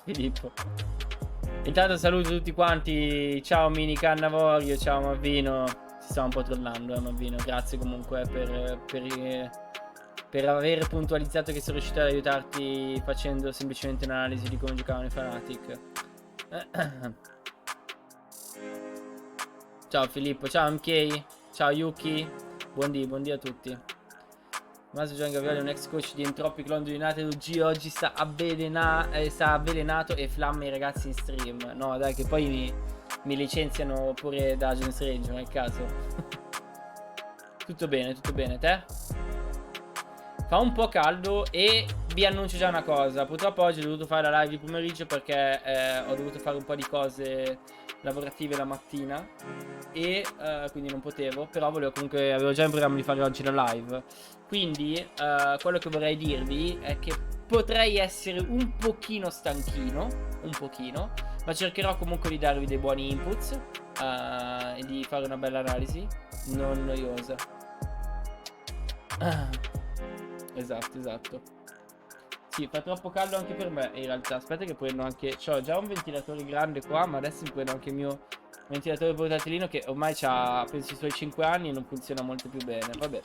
Filippo. Intanto saluto tutti quanti. Ciao Mini Cannavorio, ciao Mavino. Si sta un po' trollando, Mavino. Grazie comunque per aver puntualizzato che sono riuscito ad aiutarti facendo semplicemente un'analisi di come giocavano i Fanatic. Ciao Filippo, ciao MK, ciao Yuki. Buondì a tutti. Maso Gian Gavioli è un ex coach di Entropic London United UG. Oggi sta avvelenato e flamma i ragazzi in stream. No dai, che poi mi licenziano pure da Agents Range nel caso. Tutto bene, te? Fa un po' caldo e vi annuncio già una cosa. Purtroppo oggi ho dovuto fare la live di pomeriggio perché ho dovuto fare un po' di cose lavorative la mattina e quindi non potevo. Però avevo già in programma di fare oggi la live. Quindi quello che vorrei dirvi è che potrei essere un pochino stanchino, ma cercherò comunque di darvi dei buoni inputs e di fare una bella analisi non noiosa. Esatto. Sì, fa troppo caldo anche per me in realtà. Aspetta che prendo anche... C'ho già un ventilatore grande qua, ma adesso mi prendo anche il mio ventilatore portatilino che ormai ha penso i suoi 5 anni e non funziona molto più bene. Vabbè.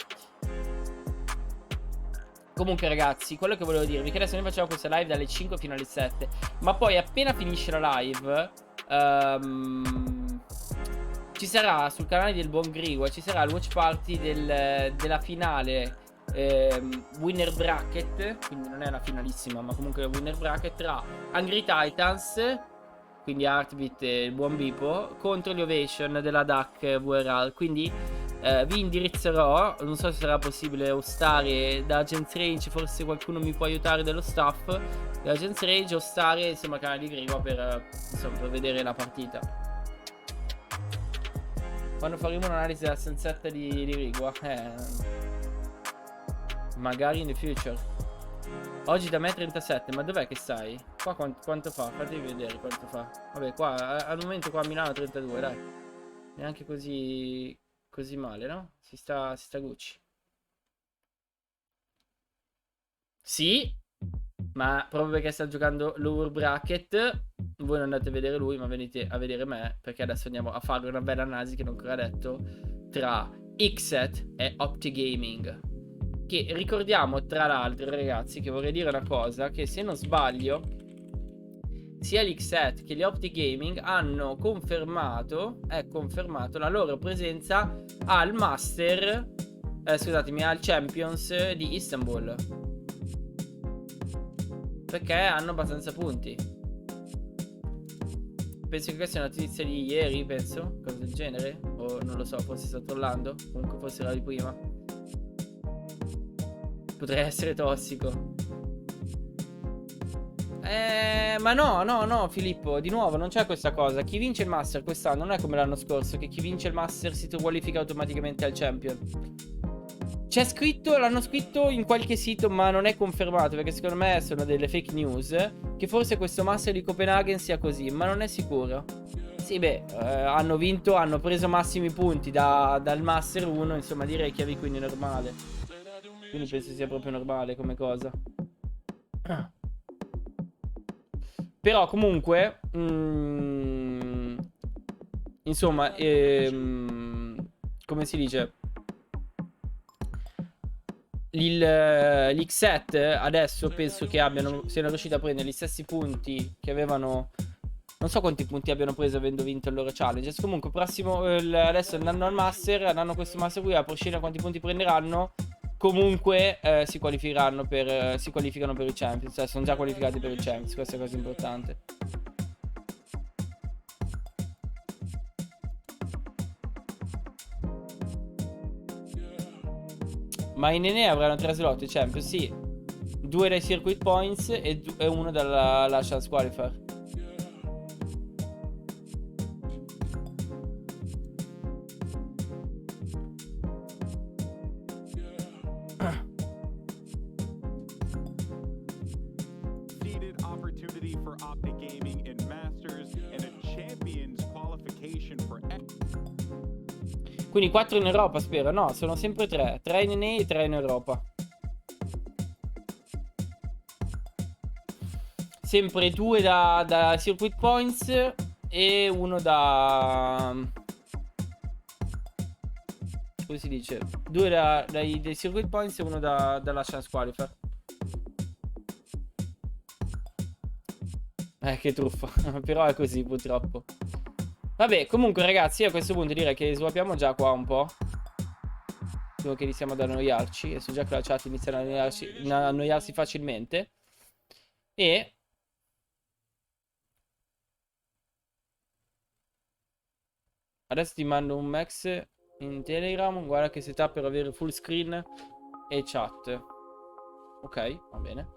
Comunque ragazzi, quello che volevo dirvi è che adesso noi facciamo questa live dalle 5 fino alle 7. Ma poi appena finisce la live ci sarà sul canale del buon Grigua, ci sarà il watch party della finale winner bracket. Quindi non è una finalissima, ma comunque winner bracket tra Angry Titans, quindi Heartbeat e il buon Bipo, contro gli Ovation della DAC VRL. Quindi vi indirizzerò, non so se sarà possibile ostare da Agents Range, forse qualcuno mi può aiutare dello staff da Agents Range, ostare insomma il canale di Grigua per vedere la partita. Quando faremo un'analisi della sensetta di Grigua, magari in the future. Oggi da me 37, ma dov'è che stai? Qua quanto fa? Fatemi vedere quanto fa. Vabbè, qua al momento qua a Milano 32, dai. Neanche così male, no? Si sta Gucci. Sì, ma proprio perché sta giocando lower bracket, voi non andate a vedere lui, ma venite a vedere me, perché adesso andiamo a fare una bella analisi che non ho ancora detto tra XSET e OpTic Gaming. Che ricordiamo tra l'altro ragazzi, che vorrei dire una cosa, che se non sbaglio sia l'XSET che gli OpTic Gaming hanno confermato la loro presenza al Master scusatemi, al Champions di Istanbul, perché hanno abbastanza punti. Penso che questa è una notizia di ieri, penso, cosa del genere, o non lo so, forse sto trollando, comunque forse era di prima. Potrei essere tossico. Ma no, Filippo, di nuovo non c'è questa cosa. Chi vince il Master quest'anno non è come l'anno scorso, che chi vince il Master si qualifica automaticamente al Champion. C'è scritto, l'hanno scritto in qualche sito, ma non è confermato, perché secondo me sono delle fake news, che forse questo Master di Copenaghen sia così, ma non è sicuro. Sì, beh, hanno vinto, hanno preso massimi punti dal Master 1, insomma direi che quindi è normale. Quindi penso sia proprio normale come cosa. Però comunque insomma come si dice, l'XSET adesso penso che siano riusciti a prendere gli stessi punti che avevano. Non so quanti punti abbiano preso avendo vinto il loro challenge. Comunque adesso andando al Master, andando questo Master qui, a prescindere da quanti punti prenderanno, comunque si qualificano per il Champions. Cioè sono già qualificati per il Champions. Questa è una cosa importante. Ma in EMEA avranno 3 slot i Champions, sì. 2 dai Circuit Points e 1 dalla Chance Qualifier. Quindi 4 in Europa, spero. No, sono sempre 3. 3 in EMEA e 3 in Europa. sempre 2 da circuit points e uno da... come si dice? 2 dai circuit points e uno dalla chance qualifier. Che truffa. Però è così purtroppo. Vabbè, comunque ragazzi, io a questo punto direi che swappiamo già qua un po'. Prima che iniziamo ad annoiarci. E so già che la chat inizia ad annoiarsi facilmente. E... adesso ti mando un max in Telegram. Guarda che setup per avere full screen e chat. Ok, va bene.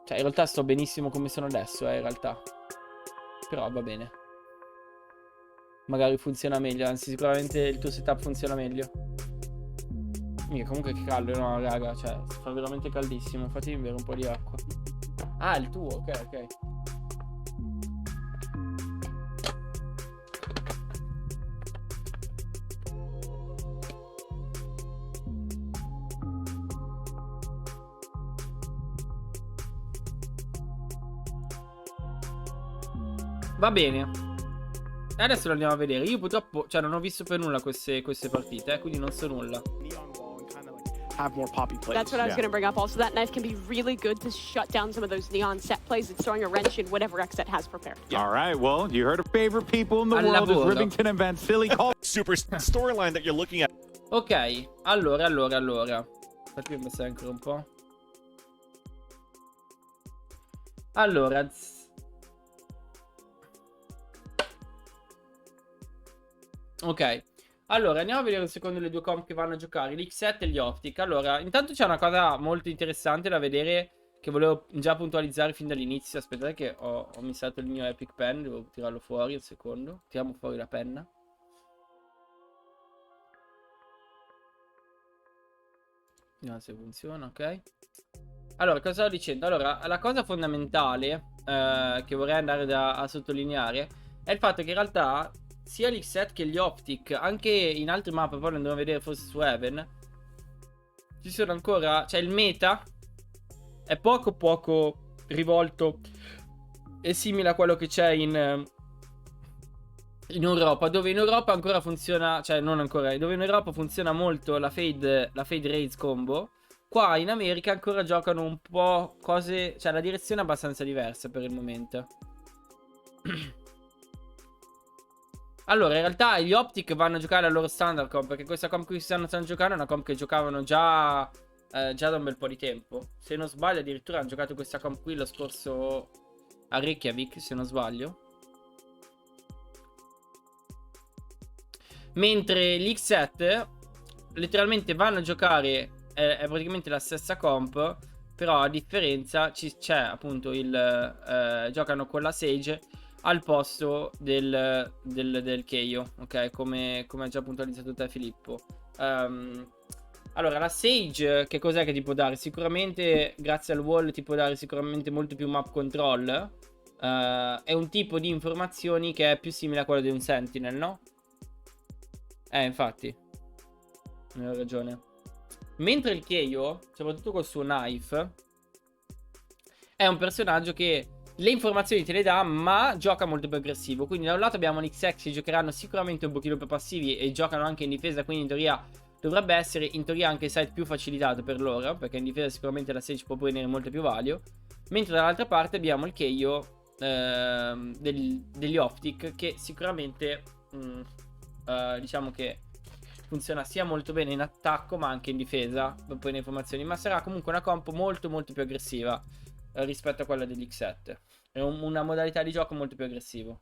Cioè in realtà sto benissimo come sono adesso, in realtà. Però va bene. Magari funziona meglio, anzi sicuramente il tuo setup funziona meglio. Mica, comunque che caldo, no raga, cioè fa veramente caldissimo. Fatemi bere un po' di acqua. Ah, il tuo, ok, ok. Va bene. Adesso lo andiamo a vedere. Io purtroppo, cioè, non ho visto per nulla queste partite, quindi non so nulla. Have more poppy plays. That's what I was going to bring up. Also, that knife can be really good to shut down some of those neon set plays. It's throwing a wrench in whatever XSET has prepared. Yeah. All right, well, you heard of favorite people in the world is Rivington and Van Silly call. Super storyline that you're looking at. Ok, allora. Fatemi pensare ancora un po'. Allora. Ok. Allora, andiamo a vedere un secondo le due comp che vanno a giocare, l'XSET e gli OpTic. Allora, intanto c'è una cosa molto interessante da vedere che volevo già puntualizzare fin dall'inizio. Aspettate che ho missato il mio Epic Pen, devo tirarlo fuori un secondo. Tiriamo fuori la penna. Vediamo se funziona, ok. Allora, cosa stavo dicendo? Allora, la cosa fondamentale che vorrei andare a sottolineare è il fatto che in realtà... sia l'XSET che gli OpTic, anche in altre mappe, poi andremo a vedere forse su Heaven, ci sono ancora, cioè il meta è poco rivolto e simile a quello che c'è in Europa, dove in Europa ancora funziona, cioè non ancora, dove in Europa funziona molto la fade raise combo. Qua in America ancora giocano un po' cose, cioè la direzione è abbastanza diversa per il momento. Allora, in realtà gli OpTic vanno a giocare la loro standard comp, perché questa comp qui stanno giocando è una comp che giocavano già da un bel po' di tempo. Se non sbaglio addirittura hanno giocato questa comp qui lo scorso a Reykjavik, se non sbaglio. Mentre gli XSET letteralmente vanno a giocare, è praticamente la stessa comp, però a differenza c'è appunto giocano con la Sage al posto del Keio, ok? Come ha già puntualizzato te Filippo. Allora, la Sage che cos'è che ti può dare? Sicuramente grazie al wall ti può dare sicuramente molto più map control. È un tipo di informazioni che è più simile a quello di un Sentinel, no? Infatti hai ragione. Mentre il Keio, soprattutto col suo knife, è un personaggio che le informazioni te le dà, ma gioca molto più aggressivo. Quindi da un lato abbiamo l'XX che giocheranno sicuramente un pochino più passivi e giocano anche in difesa, quindi in teoria dovrebbe essere anche il site più facilitato per loro, perché in difesa sicuramente la Sage può venire molto più value. Mentre dall'altra parte abbiamo il Keio degli OpTic, che sicuramente diciamo che funziona sia molto bene in attacco ma anche in difesa, dopo le informazioni. Ma sarà comunque una comp molto più aggressiva rispetto a quella degli XSET. È una modalità di gioco molto più aggressivo.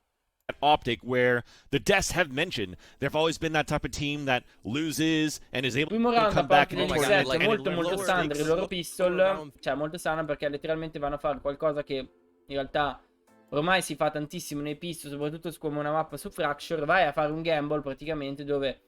OpTic, where the Deaths have mentioned they've always been that type of team that loses and is able primo to round come da back parte and degli oh my God, XSET like, molto standard. Il loro pistol, cioè molto standard, perché letteralmente vanno a fare qualcosa che in realtà ormai si fa tantissimo nei pistol, soprattutto come una mappa su Fracture. Vai a fare un gamble praticamente dove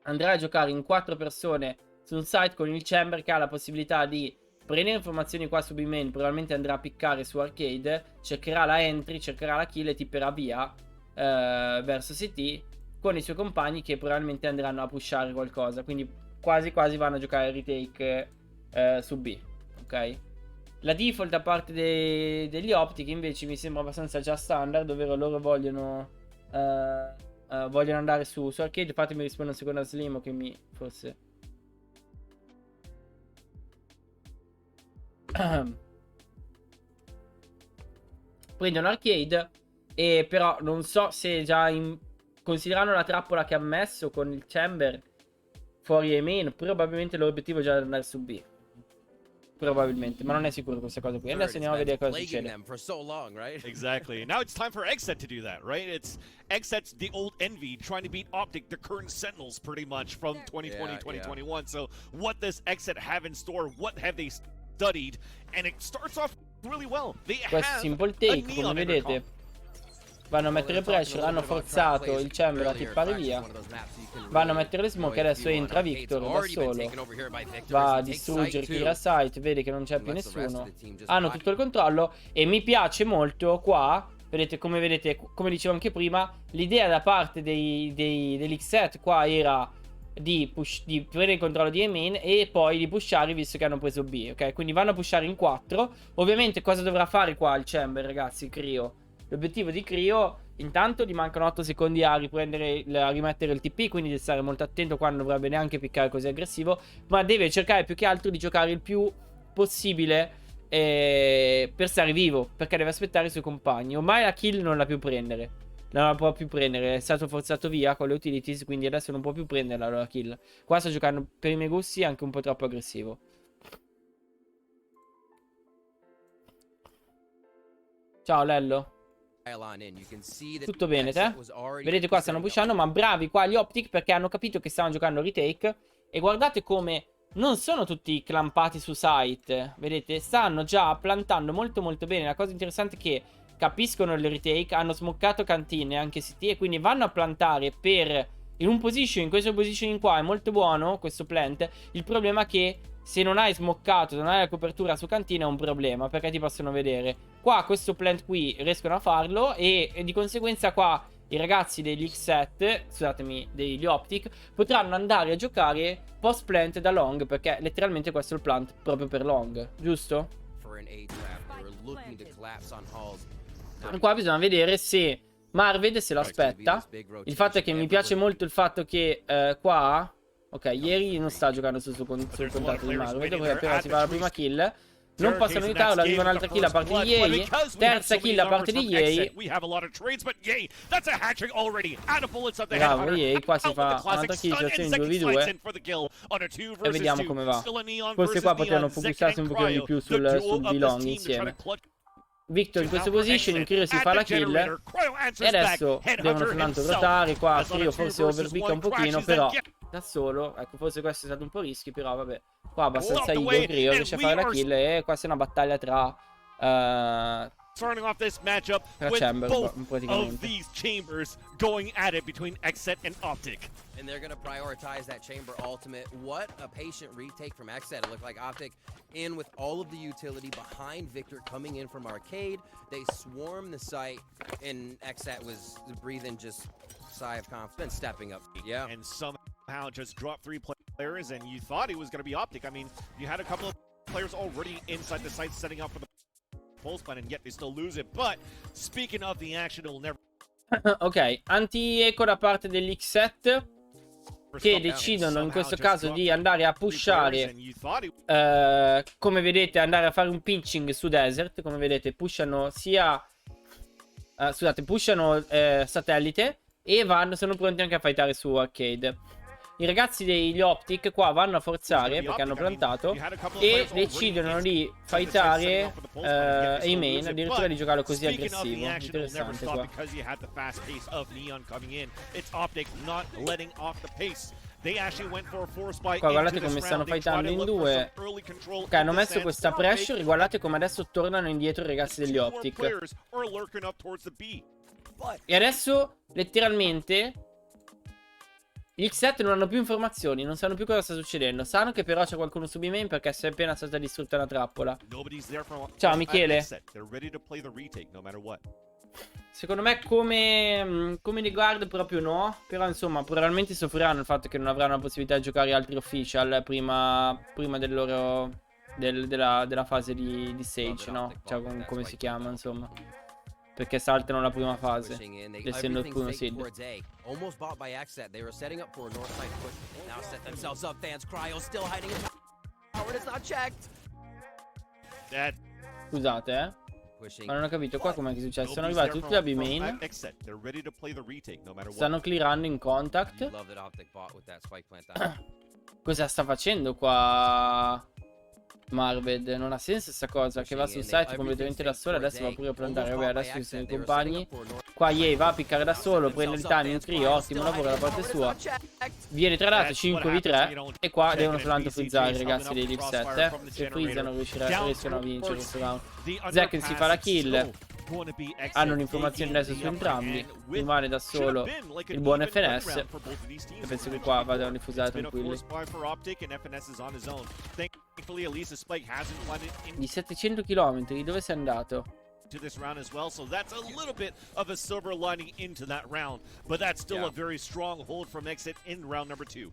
andrai a giocare in 4 persone su un site con il Chamber che ha la possibilità di prendere informazioni qua su B-main, probabilmente andrà a piccare su arcade, cercherà la entry, cercherà la kill e tipperà via verso CT con i suoi compagni che probabilmente andranno a pushare qualcosa. Quindi quasi vanno a giocare retake su B, ok? La default da parte degli OpTic invece mi sembra abbastanza già standard, ovvero loro vogliono andare su arcade. Fatemi rispondere un secondo a Slim che mi forse prendono arcade. E però non so se già considerando la trappola che ha messo con il chamber fuori e main, probabilmente l'obiettivo è già andare su B. Probabilmente, ma non è sicuro questa cosa qui. Adesso andiamo a vedere cosa succede. Exactly. Now it's time for XSET to do that, right? It's XSET's the old envy trying to beat OpTic, the current Sentinels, pretty much from 2020, 2021. So what does XSET have in store? What have they studied? And it starts off really well. They Questo have simple a take, neon come vedete. intercom. Vanno a mettere pressure, hanno forzato il chamber a tippare via. Vanno a mettere le smoke, adesso entra Victor da solo. Va a distruggere Kira site, vede che non c'è più nessuno. Hanno tutto il controllo e mi piace molto qua, vedete, come dicevo anche prima, l'idea da parte dell'XSET qua era di prendere il controllo di main e poi di pushare visto che hanno preso B, ok? Quindi vanno a pushare in 4. Ovviamente cosa dovrà fare qua il chamber, ragazzi, Crio? L'obiettivo di Crio, intanto gli mancano 8 secondi a rimettere il TP, quindi deve stare molto attento qua, non dovrebbe neanche piccare così aggressivo, ma deve cercare più che altro di giocare il più possibile per stare vivo, perché deve aspettare i suoi compagni. Ormai la kill non la può prendere, non la può più prendere, è stato forzato via con le utilities, quindi adesso non può più prenderla la kill. Qua sta giocando per i miei gusti anche un po' troppo aggressivo. Ciao Lello. Tutto bene te? Vedete qua stanno pushando, ma bravi qua gli OpTic perché hanno capito che stavano giocando retake. E guardate come non sono tutti clampati su site, vedete? Stanno già plantando molto molto bene. La cosa interessante è che capiscono il retake, hanno smoccato cantine anche CT e quindi vanno a plantare in questo positioning qua è molto buono questo plant. Il problema è che se non hai smoccato, non hai la copertura su cantina è un problema, perché ti possono vedere. Qua questo plant qui riescono a farlo e di conseguenza qua i ragazzi degli XSET, scusatemi, degli OpTic, potranno andare a giocare post plant da long, perché letteralmente questo è il plant proprio per long, giusto? Qua bisogna vedere se Marved se lo aspetta. Il fatto è che mi piace molto il fatto che qua... Ok, ieri non sta giocando sul contatto di Marved, perché appena si fa la prima kill non possono aiutarlo, arriva un'altra kill da parte di Yei, terza kill da parte di Yei. Bravo Yei, qua si fa un'altra kill, situazione in 2v2 e vediamo come va. Forse qua potevano focusarsi un pochino di più sul belong insieme. Victor in questo position, Crio si fa la kill e adesso devono soltanto ruotare. Qua Crio forse overpicca un pochino, però da solo, ecco, forse questo è stato un po' rischi, però vabbè, qua abbastanza eagle, Crio riesce a fare la kill e qua c'è una battaglia tra starting off this matchup with chamber, both of these chambers going at it between XSET and OpTic. And they're going to prioritize that chamber ultimate. What a patient retake from XSET. It looked like OpTic in with all of the utility behind Victor coming in from arcade. They swarmed the site, and XSET was breathing just sigh of confidence, stepping up. Yeah. And somehow just dropped 3 players, and you thought it was going to be OpTic. I mean, you had a couple of players already inside the site setting up for the pulse plan, and yet they still lose it. But speaking of the action, it will never... Ok, anti-eco da parte dell'XSET, che decidono in questo caso di andare a pushare, come vedete, andare a fare un pinching su desert. Come vedete pushano sia pushano satellite e sono pronti anche a fightare su arcade. I ragazzi degli OpTic qua vanno a forzare perché hanno plantato e decidono di fightare i main, addirittura di giocarlo così aggressivo. Interessante qua. Qua guardate come stanno fightando in due. Ok, hanno messo questa pressure e guardate come adesso tornano indietro i ragazzi degli OpTic. E adesso letteralmente gli XSET non hanno più informazioni, non sanno più cosa sta succedendo. Sanno che però c'è qualcuno su B-main perché si è appena stata distrutta una trappola. Ciao Michele. Secondo me come The Guard proprio no. Però insomma probabilmente soffriranno il fatto che non avranno la possibilità di giocare altri official prima del loro della fase di stage, no? Cioè come si chiama, insomma. Perché saltano la prima fase, essendo il primo seed. Almost bought by XSET. They were setting up for a north side push. Now set themselves up. Fans Cryo still hiding in tower. It's not checked. Scusate, ma non ho capito qua com'è che è successo. Sono arrivati tutti da B main. Stanno clearando in contact. Cosa sta facendo qua Marved? Non ha senso sta cosa, che va sul site completamente da sola. Adesso va pure a plantare. Vabbè, adesso ci sono i compagni. Qua Ye va a piccare da solo, prende il timing, trio, ottimo lavoro da parte sua. Viene tradato 5v3 e qua devono soltanto frizzare i ragazzi degli XSET. Se frizzano riescono a vincere questo round. Zekken si fa la kill. Hanno un'informazione adesso su entrambi. Rimane da solo il buon FNS. E penso che qua vadano a diffusare tranquilli. Di 700 km, dove sei andato? To this round as well, so that's a little bit of a silver lining into that round, but that's still a very strong hold from XSET in round number 2.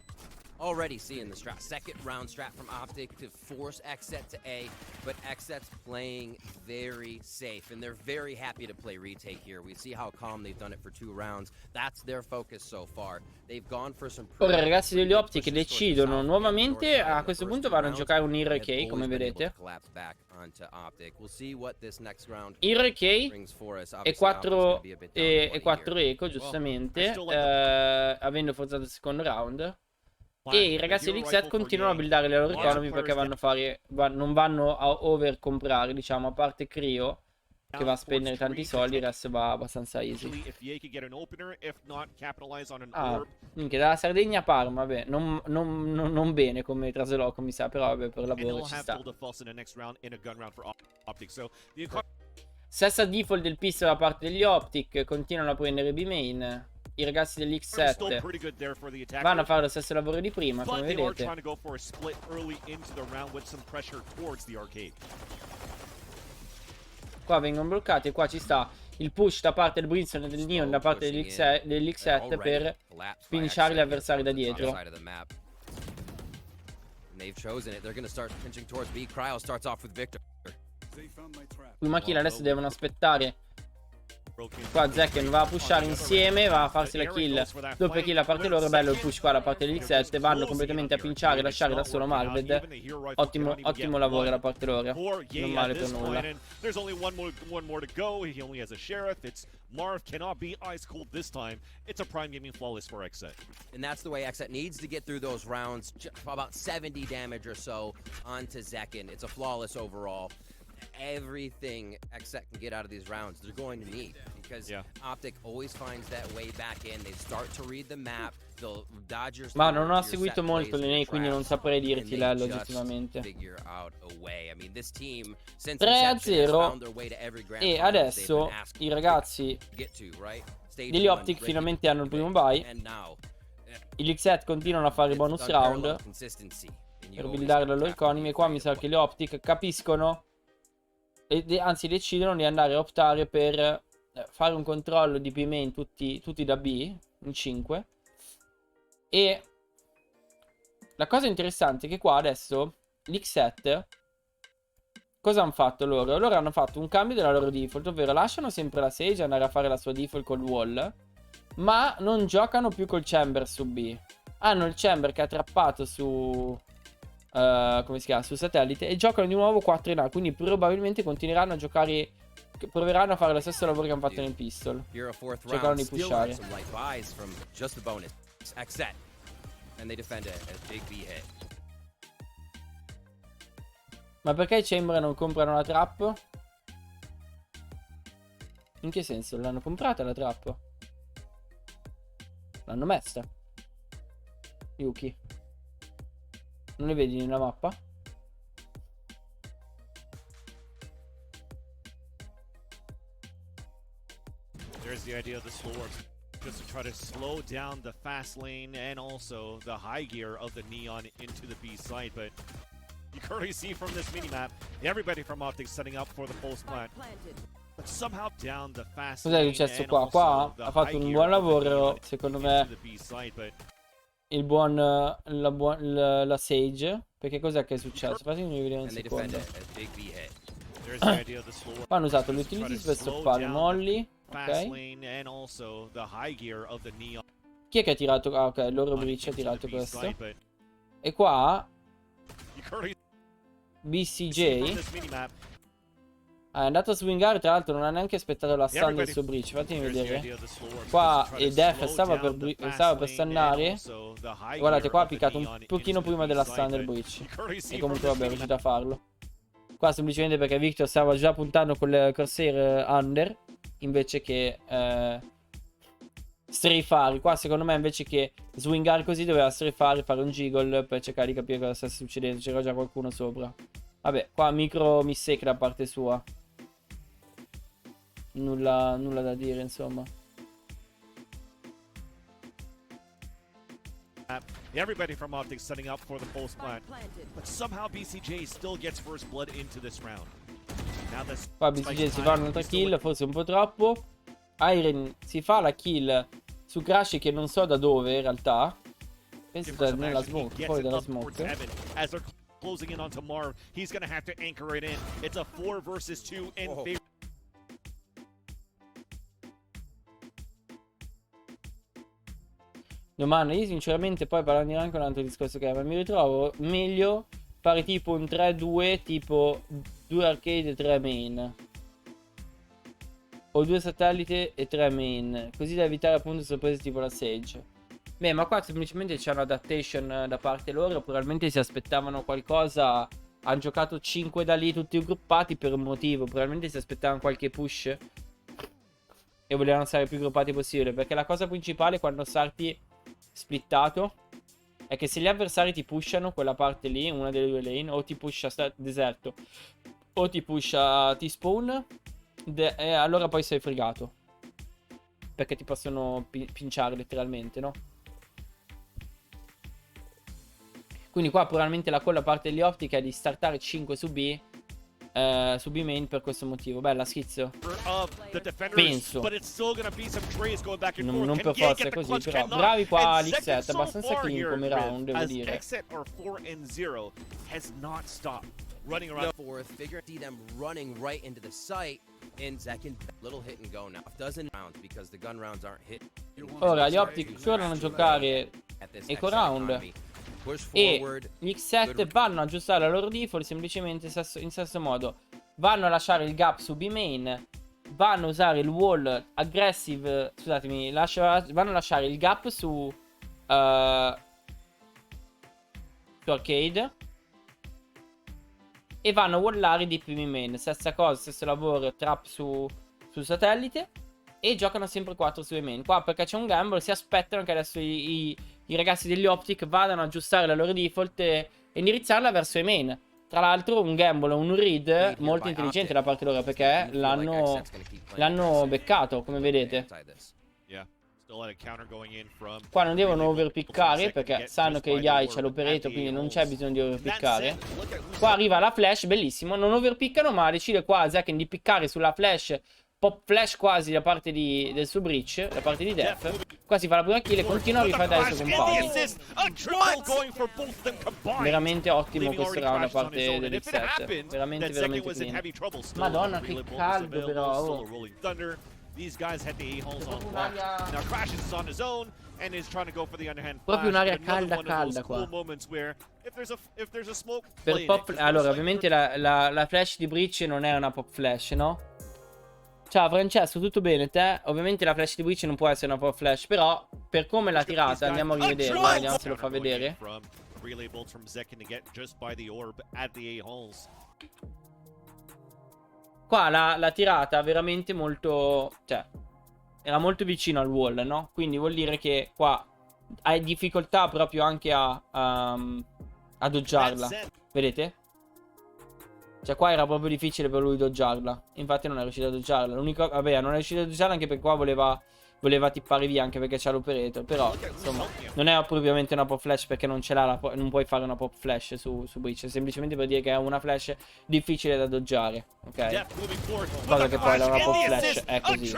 Already seeing the strat, second round strat from OpTic to force XSET to A, but XSET's playing very safe, and they're very happy to play retake here. We see how calm they've done it for 2 rounds. That's their focus so far. They've gone for some. Ora ragazzi degli OpTic decidono nuovamente, a questo punto vanno a giocare un Hero K, come vedete. Hero K e 4 eco, giustamente, avendo forzato il secondo round. E i ragazzi di XSET continuano a buildare le loro economy perché non vanno a overcomprare, diciamo, a parte Cryo che va a spendere tanti soldi, il resto va abbastanza easy. Ah, minchia, dalla Sardegna a Parma, vabbè, non bene come trasloco mi sa, però vabbè, per lavoro ci sta. Stessa default del pistol da parte degli OpTic, continuano a prendere B main. I ragazzi dell'X7 vanno a fare lo stesso lavoro di prima, come vedete. Qua vengono bloccati e qua ci sta il push da parte del Brimstone e del Neon da parte dell'X7 per pinciare gli avversari da dietro. Prima kill, adesso devono aspettare. Qua Zekken va a pushare insieme, va a farsi la kill, doppia kill da parte loro. Bello il push qua da parte degli XSET. Vanno completamente a pinciare, lasciare da solo Marved. Ottimo lavoro da parte loro, non male per nulla. Marv cannot be ice cold this time. It's a prime gaming flawless for XSET. And that's the way XSET needs to get through those rounds. About 70 damage or so onto Zekken. It's a flawless overall. Everything XSET can get out of these rounds, they're going to need, because OpTic always finds that way back in. They start to read the map. Ma non ho seguito molto l'EMEA, quindi non saprei dirti Lello oggettivamente. 3-0 e adesso i ragazzi degli OpTic finalmente hanno il primo buy. Gli XSET continuano a fare i bonus round per buildare la loro economy, e qua mi sa che gli OpTic capiscono e anzi decidono di andare a optare per fare un controllo di B main tutti da B in 5. E la cosa interessante è che qua adesso l'X7 cosa hanno fatto loro? Loro hanno fatto un cambio della loro default, ovvero lasciano sempre la Sage andare a fare la sua default col wall, ma non giocano più col chamber su B. Hanno il chamber che è attrappato su come si chiama? Su satellite, e giocano di nuovo 4 in A, quindi probabilmente continueranno a giocare, proveranno a fare lo stesso lavoro che hanno fatto nel pistol, cercano di pushare. Ma perché i Chamber non comprano la trap? In che senso? L'hanno comprata la trap? L'hanno messa Yuki? Non le vedi nella mappa? There's the idea of the slow works, just to try to slow down the fast lane and also the high gear of the Neon into the B site, but you can already see from this minimap, everybody from OpTic setting up for the post plant. But somehow down the fast lane. Cos'è successo qua? Qua ha fatto un buon lavoro, secondo me. il buon la Sage. Perché cos'è che è successo? Fatemi vedere un And they defend secondo. it as Big B hit. There's the idea of the slow Qua hanno usato le utilities per stoppare molli. fast Ok. lane and also the high gear of the neon. Chi è che ha tirato? Ah, ok, il loro Breach ha tirato questo. E qua BCJ è andato a swingare, tra l'altro non ha neanche aspettato la stun del suo Breach. Fatemi vedere. Qua Def stava per stannare. Guardate, qua ha piccato un pochino prima della stun del Breach. E comunque vabbè, è riuscito a farlo. Qua semplicemente perché Victor stava già puntando con il Corsair under invece che strafare. Qua secondo me invece che swingare così doveva strafare, fare un jiggle per cercare di capire cosa stesse succedendo. C'era già qualcuno sopra. Vabbè, qua micro mistake da parte sua. Nulla da dire, insomma. Everybody from OpTic setting up for the pulse plant, but somehow BCJ still gets first blood into this round. Now this Qua BCJ si fa un'altra kill, forse un po' troppo. Iron si fa la kill su Crash che non so da dove in realtà. Penso nella smoke, fuori dalla smoke. As they're closing in onto Marv, he's gonna have to anchor it in. It's a 4 versus 2 in favor. Domanda, io sinceramente poi parlando anche un altro discorso che ma mi ritrovo meglio fare tipo un 3-2, tipo 2 arcade e 3 main. O 2 satellite e 3 main. Così da evitare appunto sorprese tipo la Sage. Beh, ma qua semplicemente c'è un'adaptation da parte loro. Probabilmente si aspettavano qualcosa. Hanno giocato 5 da lì tutti gruppati per un motivo. Probabilmente si aspettavano qualche push. E volevano stare più gruppati possibile. Perché la cosa principale quando starti splittato è che se gli avversari ti pushano quella parte lì, una delle due lane, o ti pusha deserto o ti pusha T-spawn, e allora poi sei fregato. Perché ti possono pinciare letteralmente, no? Quindi qua probabilmente la colla parte degli OpTic è di startare 5 su B main per questo motivo. Bella schizzo. Penso non per forza è così, però bravi qua l'XSET, abbastanza clean come round, devo dire. Running around fourth, figure see them running right into the site. In second, little hit and go now. Doesn't rounds because the gun rounds aren't hit. Ora gli OpTic tornano a giocare eco round e gli XSET vanno a aggiustare la loro default semplicemente in stesso modo. Vanno a lasciare il gap su B main, vanno a usare il wall aggressive, scusatemi, vanno a lasciare il gap su arcade e vanno a wallare di primi main. Stessa cosa, stesso lavoro, trap su satellite. E giocano sempre 4 sui main. Qua perché c'è un gamble si aspettano che adesso i ragazzi degli OpTic vadano ad aggiustare la loro default e indirizzarla verso i main. Tra l'altro un gamble, un read molto intelligente da parte loro perché l'hanno beccato, come vedete. Qua non devono overpiccare perché sanno che gli AI c'è l'operator, quindi non c'è bisogno di overpiccare. Qua arriva la flash, bellissimo. Non overpiccano ma decide qua Zaken di piccare sulla flash. Pop flash quasi da parte del suo Breach, da parte di Def. Qua si fa la prima kill e continua a rifare dai suoi compagni. Veramente ottimo questo round da parte dell'XSET. Veramente clean. Madonna che caldo però, oh. Proprio un'aria calda qua. Per pop, allora ovviamente la flash di Breach non è una pop flash, no? Ciao Francesco, tutto bene te? Ovviamente la flash di Breach non può essere una pop flash, però per come l'ha tirata andiamo a rivederla, vediamo se lo fa vedere. Qua l'ha tirata veramente molto, cioè era molto vicino al wall, no? Quindi vuol dire che qua hai difficoltà proprio anche a doggiarla. Vedete? Cioè qua era proprio difficile per lui doggiarla. Infatti non è riuscito a doggiarla. L'unico, vabbè, non è riuscito a doggiarla anche perché qua voleva tippare via, anche perché c'ha l'operator. Però insomma non è propriamente una pop flash perché non ce l'ha, non puoi fare una pop flash su Breach. È semplicemente per dire che è una flash difficile da doggiare. Ok? Cosa che poi una pop flash è così.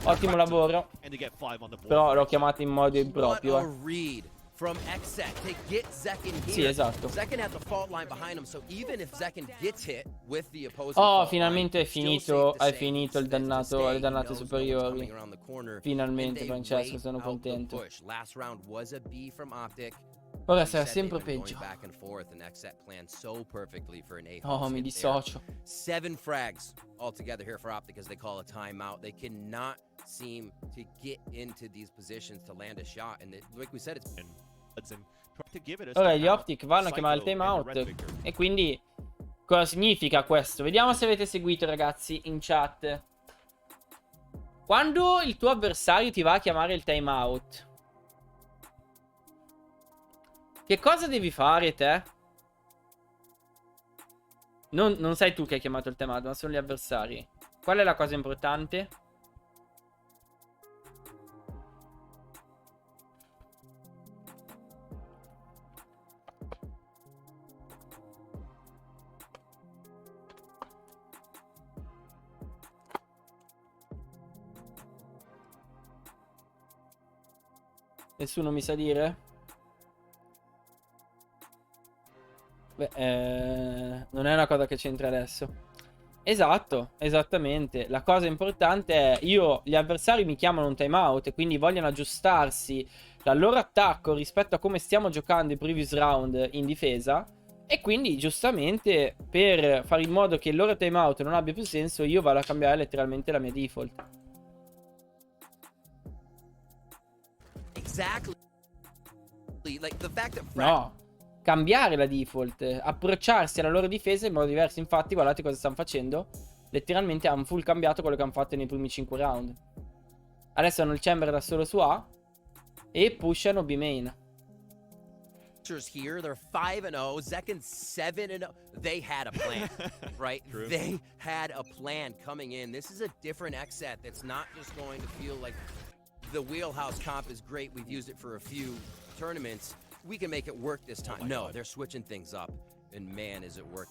Ottimo lavoro. And they get 5 on the board. Però l'ho chiamato in modo improprio. What a read from XSET to get Zekken here. Sì, esatto. Zekken had the fault line behind him, so even if Zekken gets hit with the opposing Oh, fault finalmente line, è finito, still safe to hai say finito il he's dannato, staying, le dannate knows no one's superiori. coming around the corner, Finalmente, and they Francesco, sono wait out the contento. push. Last round was a B from OpTic. Ora He sarà said sempre they've been peggio. going back and forth, and XSET planned so perfectly for an A. Oh, mi dissocio. 7 frags altogether here for OpTic as they call a timeout. They cannot seem to get into these positions to land a shot, and like we said, it's been Ora gli OpTic vanno a chiamare il timeout. E quindi cosa significa questo? Vediamo se avete seguito, ragazzi, in chat. Quando il tuo avversario ti va a chiamare il timeout, che cosa devi fare te? Non sei tu che hai chiamato il timeout, ma sono gli avversari. Qual è la cosa importante? Nessuno mi sa dire? Beh, non è una cosa che c'entra adesso. Esatto, esattamente. La cosa importante è, gli avversari mi chiamano un timeout e quindi vogliono aggiustarsi dal loro attacco rispetto a come stiamo giocando i previous round in difesa. E quindi, giustamente, per fare in modo che il loro timeout non abbia più senso, io vado a cambiare letteralmente la mia default. exactly like the fact that No, cambiare la default, approcciarsi alla loro difesa in modo diverso. Infatti, guardate cosa stanno facendo. Letteralmente hanno full cambiato quello che hanno fatto nei primi 5 round. Adesso hanno il chamber da solo su A e pushano B main. here, they're 5-0, Zekken 7-0. They had a plan, right? True. They had a plan coming in. This is a different XSET that's not just going to feel like the wheelhouse comp is great. We've used it for a few tournaments. We can make it work this time. my No, God. they're switching things up, and man, is it working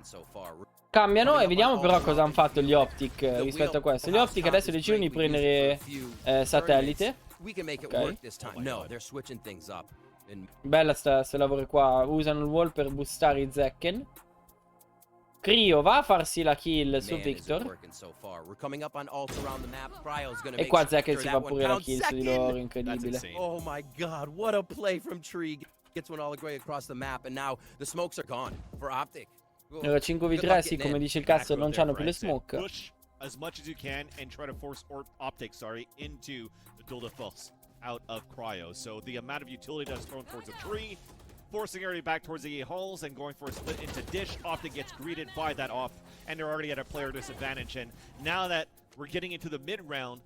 so far. Cambiano e vediamo però cosa hanno fatto gli OpTic rispetto a questo. Gli OpTic adesso decidono di prendere satellite. We can make it Ok. work this time. No, they're switching things up. And Bella sta lavoro qua. Usano il wall per boostare i Zekken. Cryo va a farsi la kill su man, is it Victor. working so far. We're coming up on ults around the map. Cryo's gonna E make qua sure Zekken si that fa one pure la counts. kill su di Zekken! loro, That's incredibile. insane. Oh my god, what a play from Tree. Gets one all the way across the map, and now the smokes are gone for OpTic. Allora 5v3, sì, come dice il cazzo, non c'hanno più le smoke. Push as much as you can and try to force OpTic, into the Dulda Falls out of Cryo. So the amount of utility that's thrown towards the tree, forcing everybody back towards the halls and going for a split into dish. OpTic gets greeted by that off, and they're already at a player disadvantage. And now that we're getting into the mid round,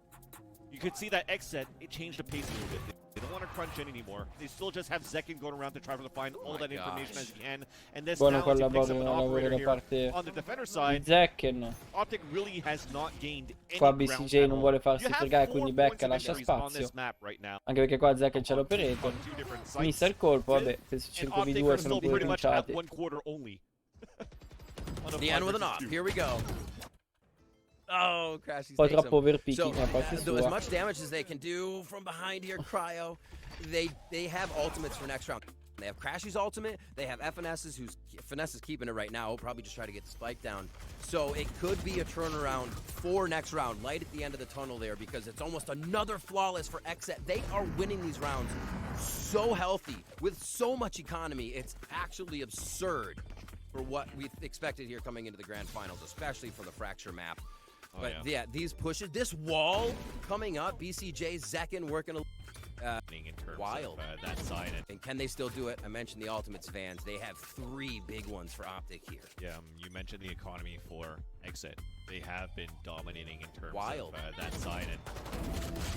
you could see that XSET, it changed the pace a little bit. They don't want to crunch in anymore. They still just have Zekken going around to try to find all that information as he can. And this Buono now, as he picks up an lavoro operator da here parte on the defender di side, Zekken. OpTic really has not gained any Qua ground BCJ at non all. vuole farsi You have fregare, 4 quindi points becca, of lascia victories on spazio. this map right now. Anche perché qua Zekken c'è On l'operator. 2 different sites. Missa il colpo, vabbè, penso And 5v2 OpTic are sono still pure pretty much at trinciati. 1 quarter only. On a The end with an 5 off. versus 2. Here we go. Oh, Crashy Un po' takes him. troppo overpicking So, da parte as sua. much damage as they can do from behind here, Cryo, they have ultimates for next round. They have Crashy's ultimate, they have FNS's, who's Finesse is keeping it right now. He'll probably just try to get the spike down. So it could be a turnaround for next round, light at the end of the tunnel there, because it's almost another flawless for XSET. They are winning these rounds so healthy, with so much economy. It's actually absurd for what we expected here coming into the grand finals, especially for the Fracture map. Oh, But yeah, these pushes, this wall coming up, BCJ, Zekken working a In terms wild. of that side. and can they still do it? I mentioned the Ultimates Vans. They have 3 big ones for OpTic here. Yeah, you mentioned the economy for XSET. They have been dominating in terms Wild. of that side, and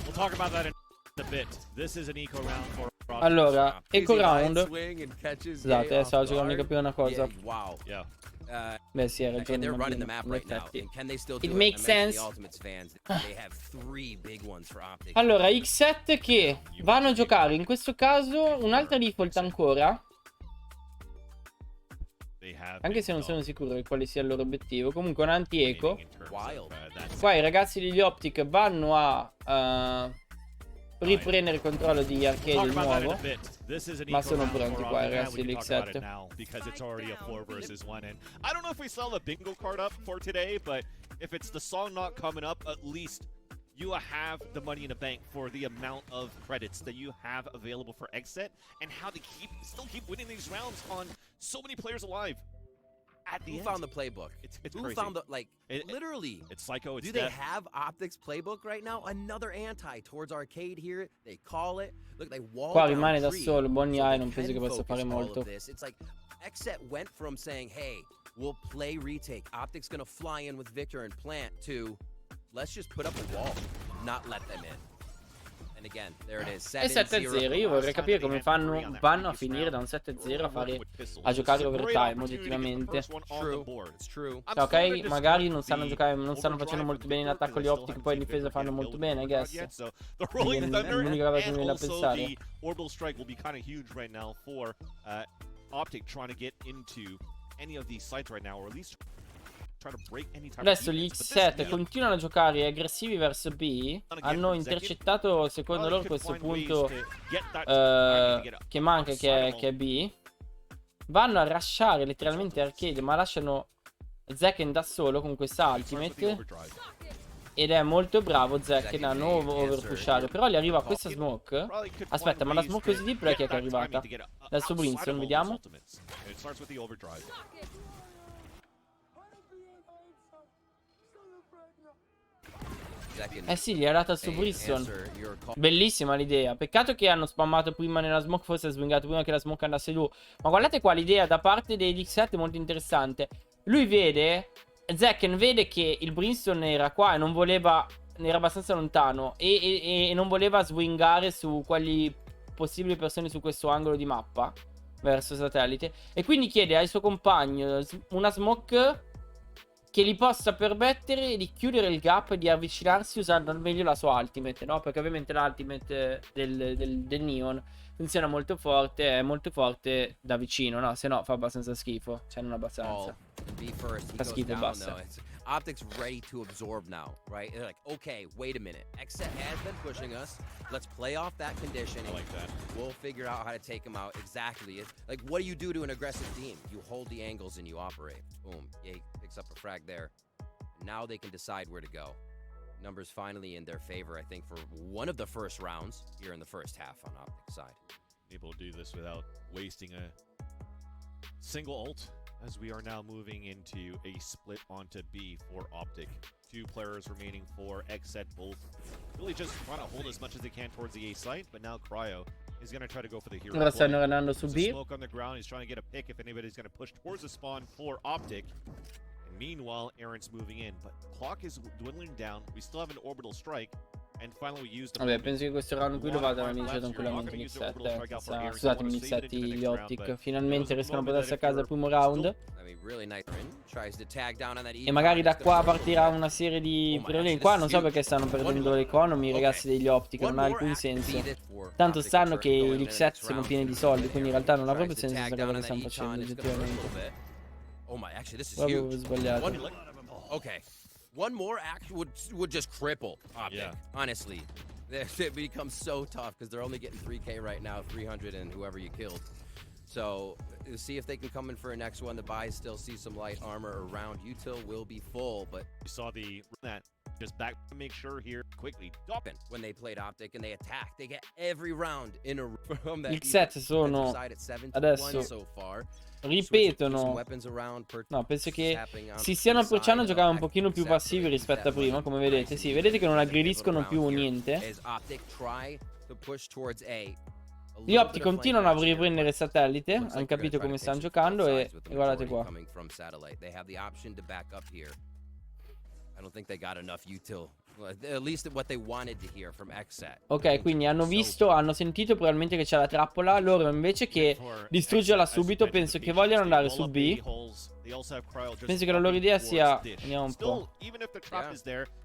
we'll talk about that in a bit. This is an eco round for OpTic. Allora, eco Easy line round. swing and catches Scusate, Jay stavo off cercando di guard. capire una cosa. Yeah, wow. Yeah. Beh, sì, hai ragione. And they're running the Martino, map in right now. effetti. And can they still do It it? makes I mentioned sense. The Ultimates Vans. They have 3 big ones for OpTic. Allora, XSET che vanno a giocare in questo caso un'altra default ancora. Anche se non sono sicuro di quale sia il loro obiettivo. Comunque un anti-eco. Wild. Qua i ragazzi degli OpTic vanno a riprendere il controllo di arcade di nuovo. Ma sono pronti qua i ragazzi di XSET. Because it's already a 4 versus 1. And I don't know if we saw the bingo card up for today, but if it's the song not coming up, at least you have the money in the bank for the amount of credits that you have available for XSET and how they still keep winning these rounds on so many players alive. At the Who end. found the playbook? It's Who crazy. found the, like, literally. It's psycho. It's Do they death. have OpTic's playbook right now? Another anti towards arcade here. They call it. Look, they wall Qua down rimane da tree, solo, Bonnie so Eye they non penso can che possa focus fare all of molto. this. It's like XSET went from saying, hey, we'll play retake. OpTic's gonna fly in with Victor and plant to let's just put up a wall, not let them in. And again, there it is. E 7-0. Io vorrei capire come vanno a finire da un 7-0 a giocare overtime oggettivamente. True. Cioè, ok, magari non sanno giocare, non stanno facendo molto bene in attacco gli OpTic, poi in difesa fanno molto bene, I guess. L'unica cosa che mi viene da pensare. Orbital strike will be kind of huge right now for OpTic trying to get into any of these sites right now, or at least try to break any type Adesso of gli defense. XSET continuano a giocare aggressivi verso B. Hanno intercettato, secondo loro, questo punto che manca, che è B. Vanno a rushare letteralmente arcade, ma lasciano Zekken da solo con questa ultimate. Ed è molto bravo Zekken a non overpushare. Però gli arriva questa smoke. Aspetta, ma la smoke così deep chi è che è arrivata? Dal suo Brimstone, vediamo. Eh sì, gli ha dato il suo Brimstone. Bellissima l'idea. Peccato che hanno spammato prima nella smoke, forse ha swingato prima che la smoke andasse giù. Ma guardate qua l'idea da parte degli XSET è molto interessante. Lui vede, Zekken vede che il Brimstone era qua e non voleva, era abbastanza lontano e non voleva swingare su quali possibili persone su questo angolo di mappa verso satellite. E quindi chiede al suo compagno una smoke che gli possa permettere di chiudere il gap e di avvicinarsi usando al meglio la sua ultimate, no? Perché ovviamente l'ultimate del Neon funziona molto forte, è molto forte da vicino, no? Se no fa abbastanza schifo, cioè non abbastanza. Fa schifo e basta. OpTic's ready to absorb now, right? They're like, okay, wait a minute. XSET has been pushing us. Let's play off that condition. I like that. We'll figure out how to take them out. Exactly. It's like, what do you do to an aggressive team? You hold the angles and you operate. Boom. Yay picks up a frag there. Now they can decide where to go. Numbers finally in their favor, I think, for one of the first rounds here in the first half on OpTic's side. Able to do this without wasting a single ult, as we are now moving into a split onto B for OpTic. 2 players remaining for XSET, both really just trying to hold as much as they can towards the A site, but now Cryo is going to try to go for the hero Ora stanno play. andando su There's B. a smoke on the ground, he's trying to get a pick if anybody's going to push towards the spawn for OpTic. And meanwhile, Aaron's moving in, but clock is dwindling down. We still have an orbital strike. And finally we use the Vabbè, penso che questo round qui lo vadano a vincere tranquillamente gli XSET. Scusatemi, gli XSET, gli OpTic. Finalmente riescono a portarsi a casa il primo round. E magari da qua partirà una serie di problemi. Qua non so perché stanno perdendo l'economy i ragazzi degli OpTic, non ha alcun senso. Tanto sanno che gli XSET sono pieni di soldi, quindi in realtà non ha proprio senso questa cosa che stanno facendo oggettivamente. Proprio sbagliato. Okay. One more act would just cripple OpTic. Yeah. Honestly, it becomes so tough because they're only getting 3K right now, 300 and whoever you killed. So see if they can come in for a next one. The buys still see some light armor around. Util will be full, but We saw that just back to make sure here quickly. when they played OpTic and they attack, they get every round in a from that. Gli XSET sono adesso so far. ripetono. No, penso che si stiano approcciando a giocare un pochino più passivi rispetto a prima, come vedete. Sì, vedete che non aggrediscono più niente. Gli OpTic continuano a riprendere il satellite. Hanno capito come stanno giocando e guardate qua. Ok, quindi hanno visto, hanno sentito probabilmente che c'è la trappola. Loro invece che distruggerla subito, penso che vogliano andare su B. Penso che la loro idea sia, vediamo un po',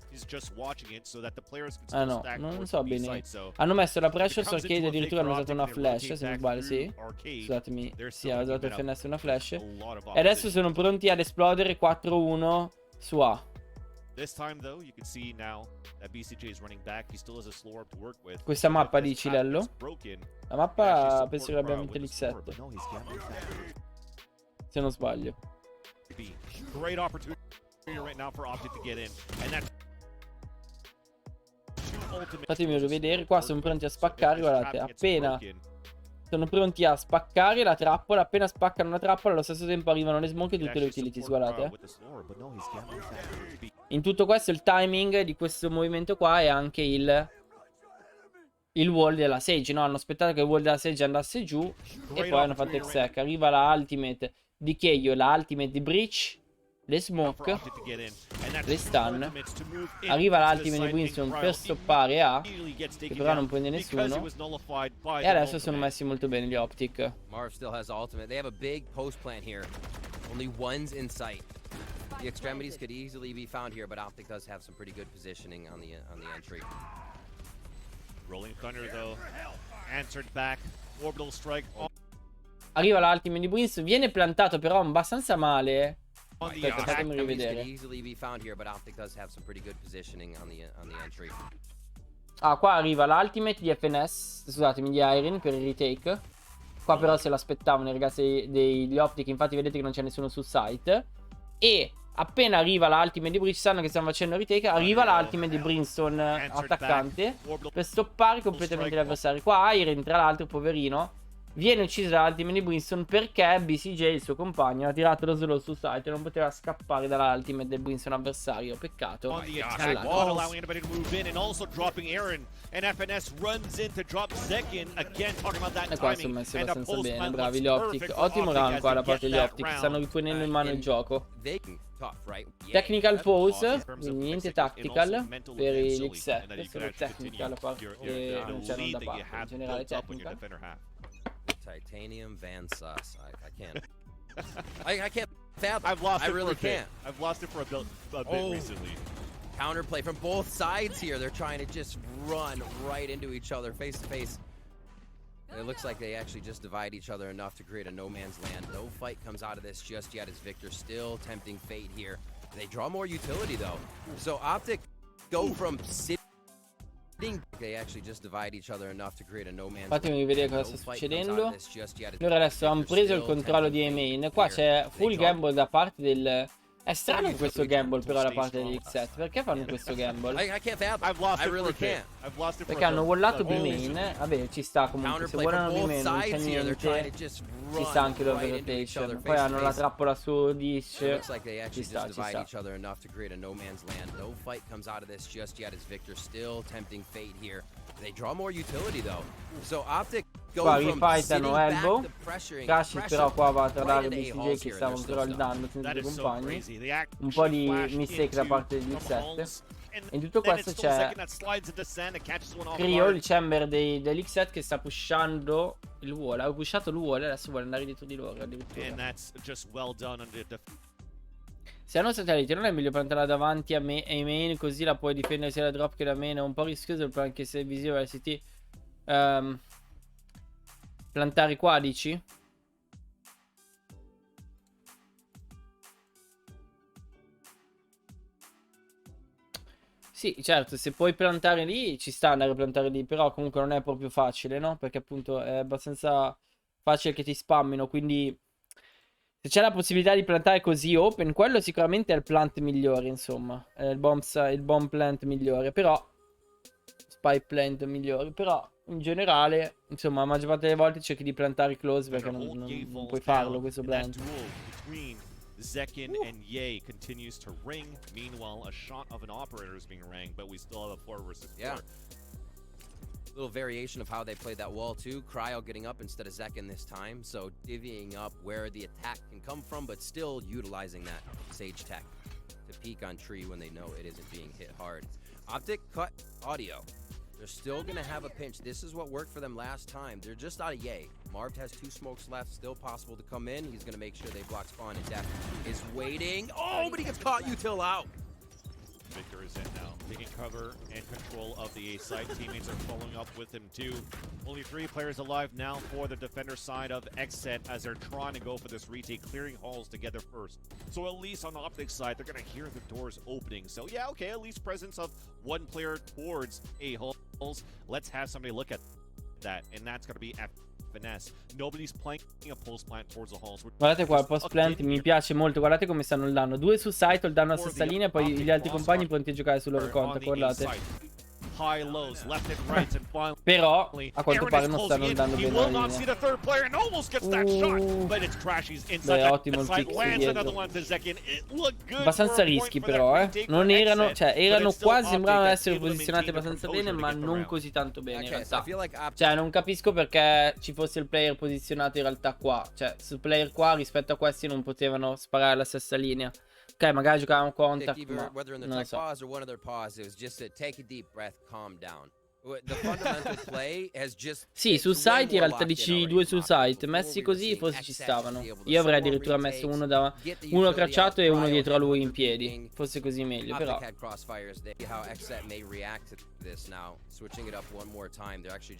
He's just watching it so that the players can Ah still no, stack non towards so the B bene. site. So Hanno messo la pressure su comes into arcade, a addirittura hanno fake usato una optic and they flash, se non rotate sbaglio, back sì. through arcade. Scusatemi, They're sì, still ha gonna usato give il it FNS e una flash. a lot of E adesso opposition. sono pronti ad esplodere 4-1 su A. This time though, you can see now that BCJ is running back. He still has a slow orb to work with. Questa So mappa if this dici, path Lello? gets broken, La mappa actually penso che support l'abbiamo Crowd vinta with the score, l'X7, but no, he's gambling that. se non sbaglio. Great opportunity right now for OpTic to get in, and that Fatemi rivedere, qua sono pronti a spaccare, guardate, appena sono pronti a spaccare la trappola, appena spaccano la trappola allo stesso tempo arrivano le smoke e tutte le utilities, guardate. In tutto questo il timing di questo movimento qua è anche il wall della Sage, no? Hanno aspettato che il wall della Sage andasse giù e poi hanno fatto XSET. Arriva la ultimate di Keio, la ultimate di Breach, le smoke, le stun. Arriva la ultimate di Winston per stoppare A, che però non prende nessuno. E adesso sono messi molto bene gli OpTic. Marv still has ultimate. They have a big post plant here. Only one's in sight. The extremities could easily be found here, but OpTic does have some pretty good positioning on the entry. Rolling Thunder though answered back. Orbital strike. Arriva la ultimate di Winston, viene plantato però abbastanza male. Aspetta, fatemi rivedere. Ah, qua arriva l'ultimate di FNS, scusatemi, di Iron per il retake. Qua però se l'aspettavano i ragazzi degli OpTic, infatti vedete che non c'è nessuno sul site. E appena arriva l'ultimate di Breach, sanno che stiamo facendo il retake, arriva l'ultimate di Brimstone attaccante per stoppare completamente gli avversari. Qua Iron, tra l'altro, poverino, viene ucciso dall'ultimate di Brimstone perché BCJ, il suo compagno, ha tirato da solo sul site e non poteva scappare dall'ultimate del Brimstone avversario. Peccato. On the attack, not allowing anybody to move in, and also dropping Aaron. And FNS runs in to drop Zekin again, talking about that E qua sono timing. messi And abbastanza post bene, plant bravi looks gli OpTic. perfect for Ottimo OpTic round as qua da they parte get degli that OpTic, round. stanno riponendo in mano il gioco. Technical pause, quindi niente tactical per l'X7, solo technical a parte non c'è da parte, in generale technical. Titanium Van Sus. I can't. I can't fathom. I've lost I it really for a bit. can't. I've lost it for a bit recently. Counterplay from both sides here. They're trying to just run right into each other face to face. It looks like they actually just divide each other enough to create a no man's land. No fight comes out of this just yet as Victor still tempting fate here. They draw more utility though. So OpTic go from sitting. They actually just divide each other enough to create a no man's land. Fatemi vedere cosa sta succedendo. Loro adesso hanno preso il controllo di EMEA. Qua c'è full gamble da parte del... È strano questo gamble però da parte degli XSET. Perché fanno questo gamble? I can't fathom. I really can't. Perché hanno wallato B-main. Vabbè, ci sta comunque. Se wallano B-main non c'è niente. Ci sta anche l'overrotation. Poi hanno la trappola su Dish. Ci sta, ci sta. They draw more utility though. So OpTic Qua rifightano Elbow. Crashes però qua va a tradare BCJ che stava controllando senza i compagni. Un po' di mistake da parte degli X7. E in tutto questo c'è Cryo, il chamber degli X7 che sta pushando il wall. Ha pushato il wall e adesso vuole andare dietro di loro addirittura. Se hanno satellite non è meglio piantarla davanti a main, così la puoi difendere sia da drop che da main. È un po' rischioso anche se è visivo LCT. Plantare qua dici? Sì, certo, se puoi plantare lì ci sta andare a plantare lì, però comunque non è proprio facile, no? Perché appunto è abbastanza facile che ti spammino, quindi se c'è la possibilità di plantare così open, quello sicuramente è il plant migliore, insomma. È il bomb plant migliore, però spy plant migliore, però in generale, insomma, la maggior parte delle volte cerchi di plantare close perché non puoi farlo questo plant. Zekin and Ye continues to ring. Meanwhile, a shot of an operator is being rang, but we still have a 4 versus 4. Yeah. Little variation of how they played that wall too. Cryo getting up instead of Zekin this time, so divvying up where the attack can come from, but still utilizing that Sage tech to peek on tree when they know it isn't being hit hard. OpTic cut audio. They're still gonna have a pinch. This is what worked for them last time. They're just out of Ye. Marv has 2 smokes left, still possible to come in. He's gonna make sure they block spawn, and Death is waiting. Oh, but he gets caught util out. Victor is in now. taking cover and control of the A side. Teammates are following up with him too. Only 3 players alive now for the defender side of XSET as they're trying to go for this retake, clearing halls together first. So at least on the OpTic side, they're going to hear the doors opening. So yeah, okay, at least presence of 1 player towards A halls. Let's have somebody look at that, and that's going to be finesse. Nobody's playing a pulse plant towards the halls. Guardate qua, il post plant mi piace molto. Guardate come stanno il danno. 2 su site, il danno a stessa linea, poi gli altri compagni pronti a giocare sul loro conto. Guardate. Però a quanto pare non stanno andando bene la linea. Beh, ottimo il pick dietro. Abbastanza rischi però, non erano, cioè erano quasi, sembravano essere posizionati abbastanza bene, ma non così tanto bene in realtà. Cioè non capisco perché ci fosse il player posizionato in realtà qua. Cioè sul player qua rispetto a questi non potevano sparare alla stessa linea. Ok, magari giocavamo contact, ma non lo so. Sì, sul site in realtà dici 2 sul site. Messi così forse ci stavano. Io avrei addirittura messo uno cracciato e uno dietro a lui in piedi. Fosse così meglio, però.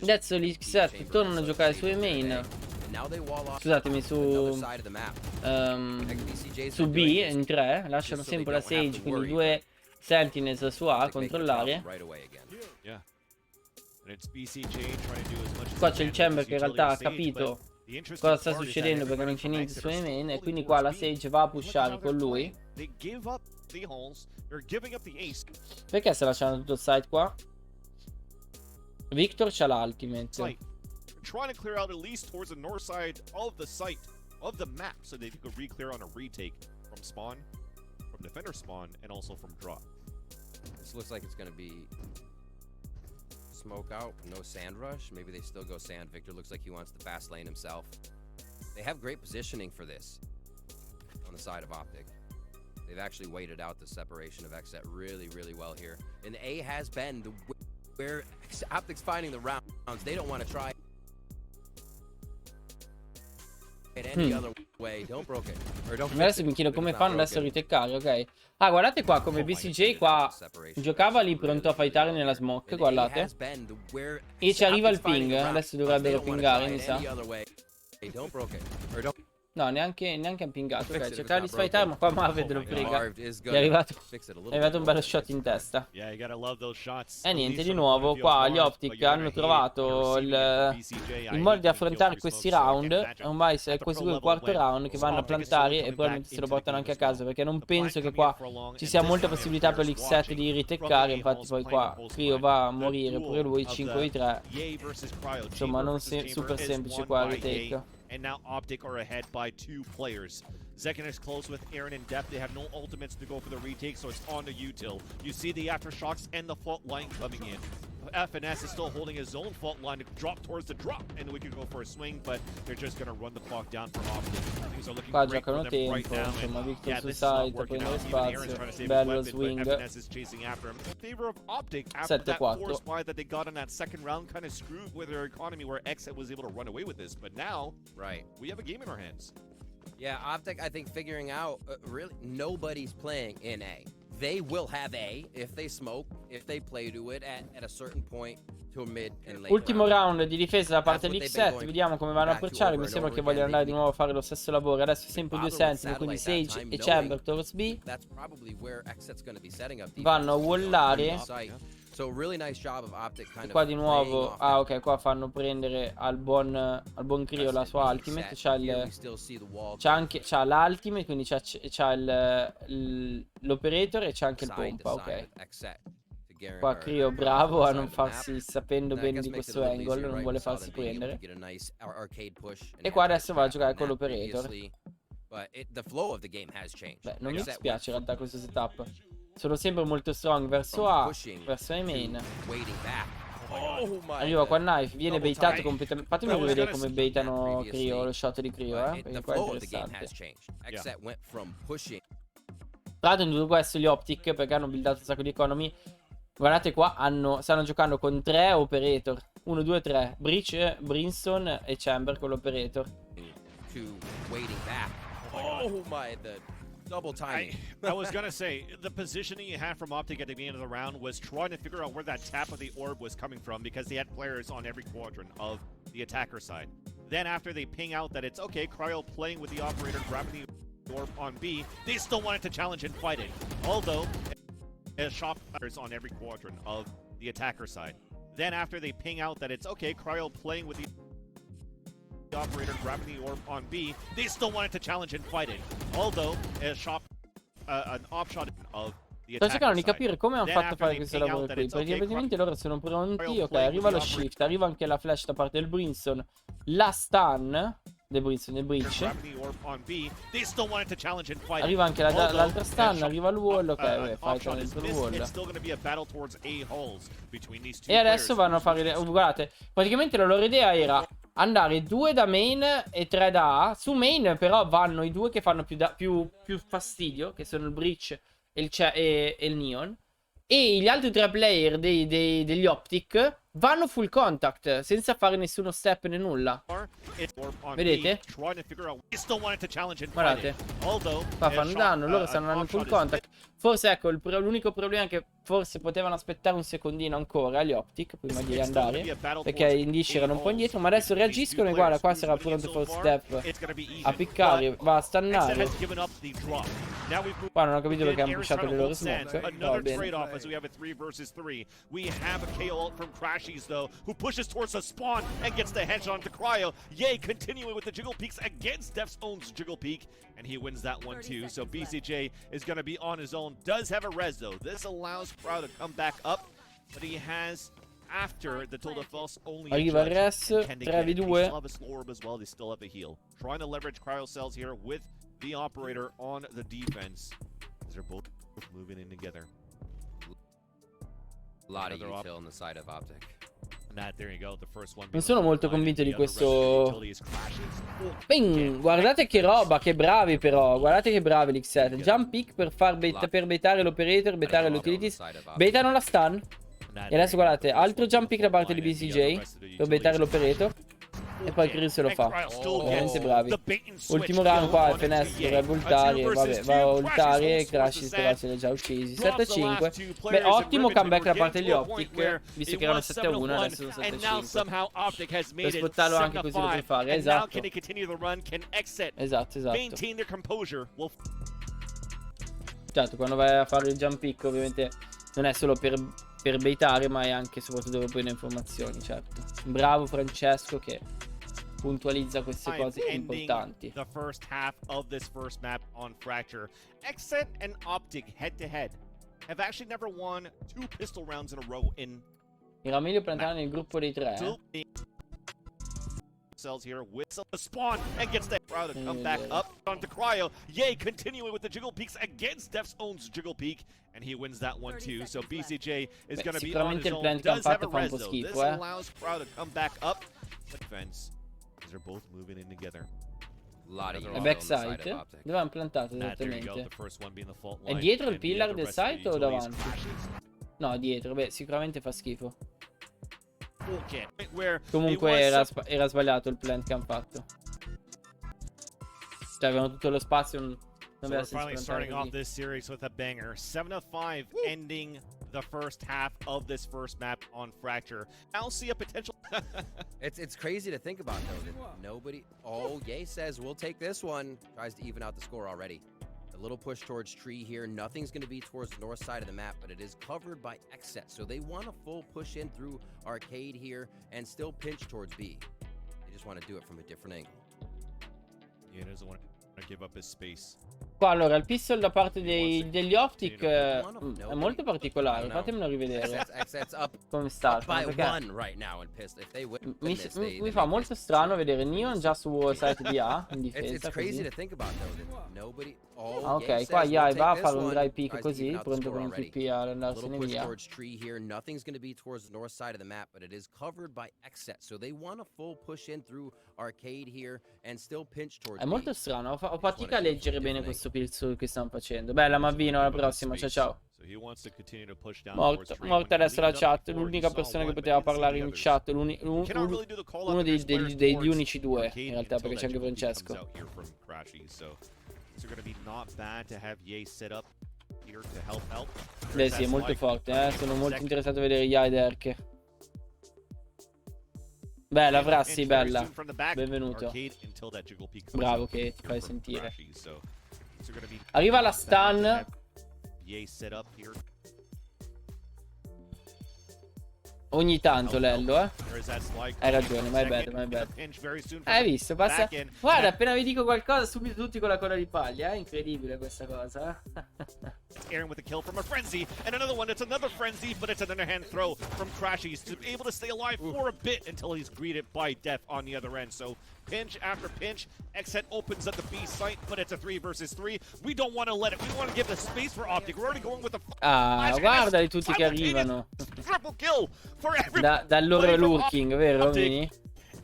Adesso gli XSET tornano a giocare su EMEA. Scusatemi, su B in 3. Lasciano sempre la Sage, quindi 2 Sentinels su A a controllare. Qua c'è il Chamber che in realtà ha capito cosa sta succedendo perché non c'è niente su EMEA, e quindi qua la Sage va a pushare con lui. Perché sta lasciando tutto il site qua? Victor c'ha l'ultimate. Trying to clear out at least towards the north side of the site of the map so they could re-clear on a retake from spawn, from defender spawn, and also from drop. This looks like it's going to be smoke out, no sand rush. Maybe they still go sand. Victor looks like he wants the fast lane himself. They have great positioning for this on the side of OpTic. They've actually waited out the separation of XSET really, really well here. And the A has been where OpTic's finding the rounds. They don't want to try Adesso mi chiedo come fanno adesso a riteccare, ok. Ah, guardate qua come BCJ qua giocava lì pronto a fightare nella smoke, guardate. E ci arriva il ping, adesso dovrebbero pingare, mi sa. No, neanche ha pingato, ok. Cercava di sfightare, ma qua Marvel lo frega. Gli è arrivato un bello shot in testa. E niente, di nuovo qua gli OpTic hanno trovato il modo di affrontare questi round. Ormai è questo il quarto round che vanno a plantare e probabilmente se lo portano anche a casa, perché non penso che qua ci sia molta possibilità per l'X7 di riteccare. Infatti poi qua Crio va a morire pure lui, 5v3. Insomma non super semplice qua il retake. And now OpTic are ahead by 2 players. Zekin is close with Aaron in depth. They have no ultimates to go for the retake, so it's on to util. You see the aftershocks and the fault line coming in. FNS is still holding his own fault line to drop towards the drop, and we could go for a swing, but they're just going to run the clock down for OpTic. Things are looking great for them right now. Insomma, Victor su side, prendere spazio, bello swing. FNS is chasing after him. In favor of OpTic after that force buy that they got in that second round kind of screwed with their economy where XSET was able to run away with this, but now we have a game in our hands. Yeah, OpTic, I think, figuring out, really, nobody's playing in A. They will have A if they smoke, if they play to it at a certain point to mid and late. Ultimo round di difesa da parte di XSET, vediamo come vanno a approcciare. Mi sembra che vogliono andare di nuovo a fare lo stesso lavoro. Adesso sempre 2 sentinel, quindi Sage e Chamber towards B. Vanno a wallare. E qua di nuovo, ah ok, qua fanno prendere al buon Crio la sua ultimate. C'ha l'ultimate, quindi c'ha l'operator e c'è anche il pompa, ok. Qua Crio bravo a non farsi, sapendo bene di questo angle, non vuole farsi prendere. E qua adesso va a giocare con l'operator. Beh, non mi dispiace in realtà questo setup. Sono sempre molto strong verso A, verso A main. Arriva qua Knife, viene baitato completamente. Fatemi vedere come baitano Crio, lo shot di Crio, perché qua è interessante. Tra l'altro in tutto questo gli OpTic, perché hanno buildato un sacco di economy, guardate qua, stanno giocando con 3 operator. 1, 2, 3, Breach, Brimstone e Chamber con l'operator. double timing. I was gonna say, the positioning you had from OpTic at the beginning of the round was trying to figure out where that tap of the orb was coming from, because they had players on every quadrant of the attacker side. Then after they ping out that it's okay, Cryo playing with the operator, grabbing the orb on B, they still wanted to challenge and fight it. Although, shop players on every quadrant of the attacker side. Then after they ping out that it's okay, Cryo playing with the operator, grabbing the orb on B, they still wanted to challenge and fight it. Although, an offshot of the Sto cercando di attacker capire side. come hanno Then fatto a after fare they questo ping lavoro out that qui, it's perché okay, praticamente loro sono pronti. Cryo Ok, playing arriva with lo the shift, arriva anche la flash da parte del Brimstone, la stun del Brimstone, del breach. grabbing the orb on B, they still wanted to challenge and fight it. Arriva anche Although, l'altra stun, shot- arriva il wall, ok, an vabbè, fight offshot is dentro il missed, wall. it's still going to be a battle towards A holes between these two E adesso players. vanno a fare guardate, praticamente la loro idea era andare 2 da main e 3 da A. Su main però vanno i due che fanno più fastidio, che sono il breach e il neon. E gli altri 3 player degli OpTic vanno full contact senza fare nessuno step né nulla. Vedete? Guardate, qua fanno danno, loro stanno andando full contact. Forse ecco, l'unico problema è che forse potevano aspettare un secondino ancora gli OpTic prima di andare, perché indisci erano un po' indietro, ma adesso reagiscono e guarda, qua sarà pronto for step a piccare, va a stannare. Qua non ho capito perché hanno pushato le loro smoke. Va bene. As we have a 3 versus 3. We have a KO ult from Crashies though, who pushes towards the spawn and gets the headshot onto Cryo. Yay, continuing with the Jiggle Peaks against Def's own Jiggle Peak, and he wins that one too. So BCJ is going to be on his own. Does have a res though. This allows Cryo to come back up, but he has, after the Total False, only Arriva il res, 3v2. as well. They still have a heal. Trying to leverage Cryo cells here with the operator on the defense, as they're both moving in together. A lot of util on the side of OpTic. Non sono molto convinto di questo. Ping, guardate che roba, che bravi però. Guardate che bravi l'XSET. Jump pick per baitare l'operator, baitare l'utilities. Baitano la stun. E adesso guardate, altro jump pick da parte di BCJ per baitare l'operator. E poi Chris se lo fa. Veramente bravi. Ultimo round qua, il Finesse dovrebbe ultare. Vabbè, va a ultare. Crashies però se li ha già uccisi. 7-5. Beh, ottimo comeback da parte degli OpTic. Visto che erano 7-1, adesso sono 7-5. Per spottarlo anche così lo puoi fare. Esatto. Esatto. Certo, quando vai a fare il jump pick ovviamente non è solo per baitare, ma è anche soprattutto dove poi le informazioni, certo. Bravo Francesco che puntualizza queste cose importanti. The first half of this first map on Fracture. XSET and OpTic head to head have actually never won 2 pistol rounds in a row in. Era meglio plantare nel gruppo dei 3. Cells here with the spawn and gets the crowd to come back up onto Cryo. Yay, continuing with the Jiggle Peaks against Def's own Jiggle Peak, and he wins that one too. So BCJ is going to be on his own. Does have a res though. This allows crowd to come back up. Defense, as they're both moving in together. È backside? Dove hanno plantato esattamente? È dietro il pillar del site o davanti? No, dietro, beh, sicuramente fa schifo. Comunque era sbagliato il plant che hanno fatto. Cioè avevano tutto lo spazio. Non aveva senso finally starting off così. this series with a banger. 7-5 ending the first half of this first map on Fracture. I'll see a potential. It's crazy to think about though that nobody. Oh, Ye says we'll take this one. Tries to even out the score already. A little push towards tree here. Nothing's going to be towards the north side of the map, but it is covered by XSET. So they want a full push in through arcade here and still pinch towards B. They just want to do it from a different angle. Yeah, doesn't want to give up his space. Qua allora il pistol da parte degli OpTic è molto particolare. Fatemelo rivedere come sta. Mi fa molto strano vedere Neon già su site di A in difesa così. Ah, ok, qua Yai va a fare un dry pick così, pronto per un TP ad andarsene via. È molto strano, ho fatica a leggere bene questo pizzo che stanno facendo. Bella Mavino, alla prossima, ciao ciao. Morta adesso la chat, l'unica persona che poteva parlare in chat, uno degli unici due in realtà, perché c'è anche Francesco. Things are going to be not bad to have Ye set up here to help out. Beh sì, è molto forte, sono molto interessato a vedere Yaiderk. Bella Frassi, bella. Benvenuto. Bravo che ti fai sentire. Arriva la stun. Ogni tanto Lello, Hai ragione, my bad. Hai visto? Passa. Guarda, appena vi dico qualcosa, subito tutti con la coda di paglia. È incredibile questa cosa. Aaron with a kill from a frenzy, and another one. It's another frenzy, but it's an underhand throw from Crashies to be able to stay alive for a bit until he's greeted by death on the other end. So pinch after pinch, XSET opens up the B site, but it's a 3 versus 3. We don't want to let it. We want to give the space for OpTic. We're already going with the. Guardali tutti che arrivano. Triple kill for every. Dal loro lurking, vero Mini?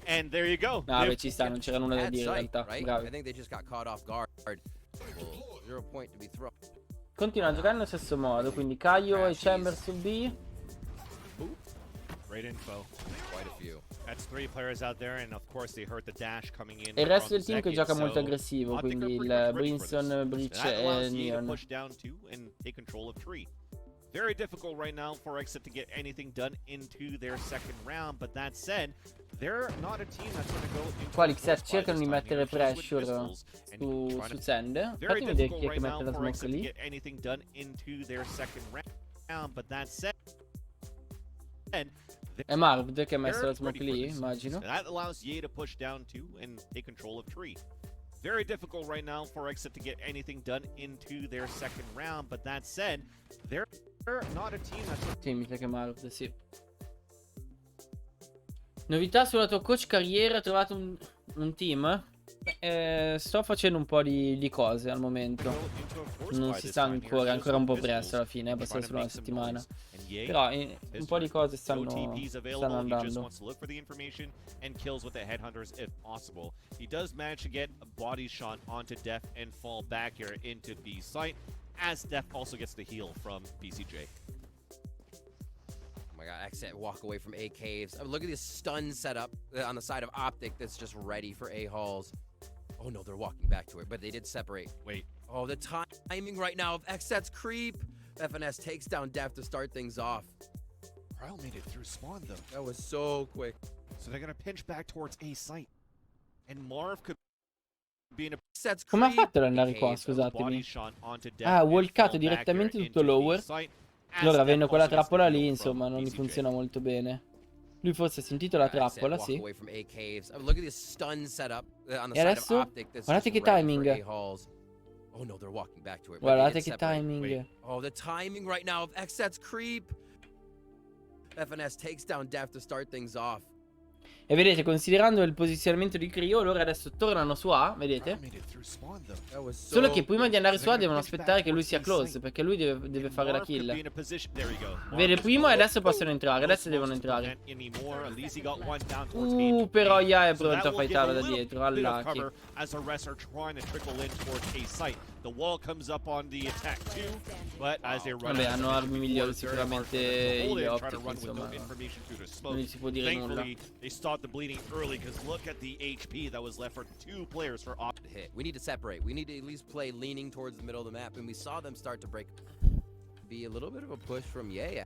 And there you go. No, beh, ci sta, non c'era nulla da dire in realtà. Bravi. I think they just got caught off guard. 0 point to be thrown. Continua a giocare nello stesso modo, quindi Caio e Chamber su B. Great info. Quite a few. That's 3 players out there, and of course they heard the dash coming in. E il resto del team che gioca molto aggressivo, quindi il Brimstone, Breach e Neon. Push down 2 and take control of 3. Very difficult right now for XSET to get anything done into their second round, but that said, they're not a team that's going to go into. Qua l'XSET cercano di mettere pressure su Send. Fatemi vedere chi è che mette la smoke lì. Anything done into their second round, but that said, è Marvd che ha messo la smoke lì, immagino. That allows Ye to push down 2 and take control of 3. Very difficult right now for XSET to get anything done into their second round, but that said, they're not a team that's. Sì, mi sa che Marvd, sì. Novità sulla tua coach carriera, hai trovato un team? Sto facendo un po' di cose al momento. Non si sa ancora un po' presto alla fine, è passata solo una settimana. Però un po' di cose stanno andando. He does manage to get a body shot onto Def and fall back here into B site, as Def also gets the heal from BCJ. Oh my god, XSET walk away from A caves. I mean, look at this stun setup on the side of OpTic that's just ready for A halls. Oh no, they're walking back to it, but they did separate. Wait. Oh, the timing right now of XSET's creep. FNS takes down Def to start things off. Ryle made it through spawn though. That was so quick. So they're gonna pinch back towards A site. And Marv could be in a. Come ha fatto ad andare qua, scusatemi? Ah, walkato direttamente tutto lower. Allora, avendo quella trappola lì, insomma, non gli funziona molto bene. Lui forse ha sentito la trappola, sì. E adesso, guardate che timing. Guardate che timing. Oh, the timing right now of XSET's creep. FNS takes down Def to start things off. E vedete, considerando il posizionamento di Crio, loro adesso tornano su A, vedete? Solo che prima di andare su A devono aspettare che lui sia close, perché lui deve fare la kill. Vede primo e adesso possono entrare, adesso devono entrare. Però Ya è pronto a fightarlo da dietro, all'Aki. Vabbè, hanno armi migliori sicuramente gli OpTic, insomma. Non gli si può dire nulla. The bleeding early because look at the HP that was left for 2 players for OpTic. Hit. We need to separate. We need to at least play leaning towards the middle of the map, and we saw them start to break. Be a little bit of a push from Ye.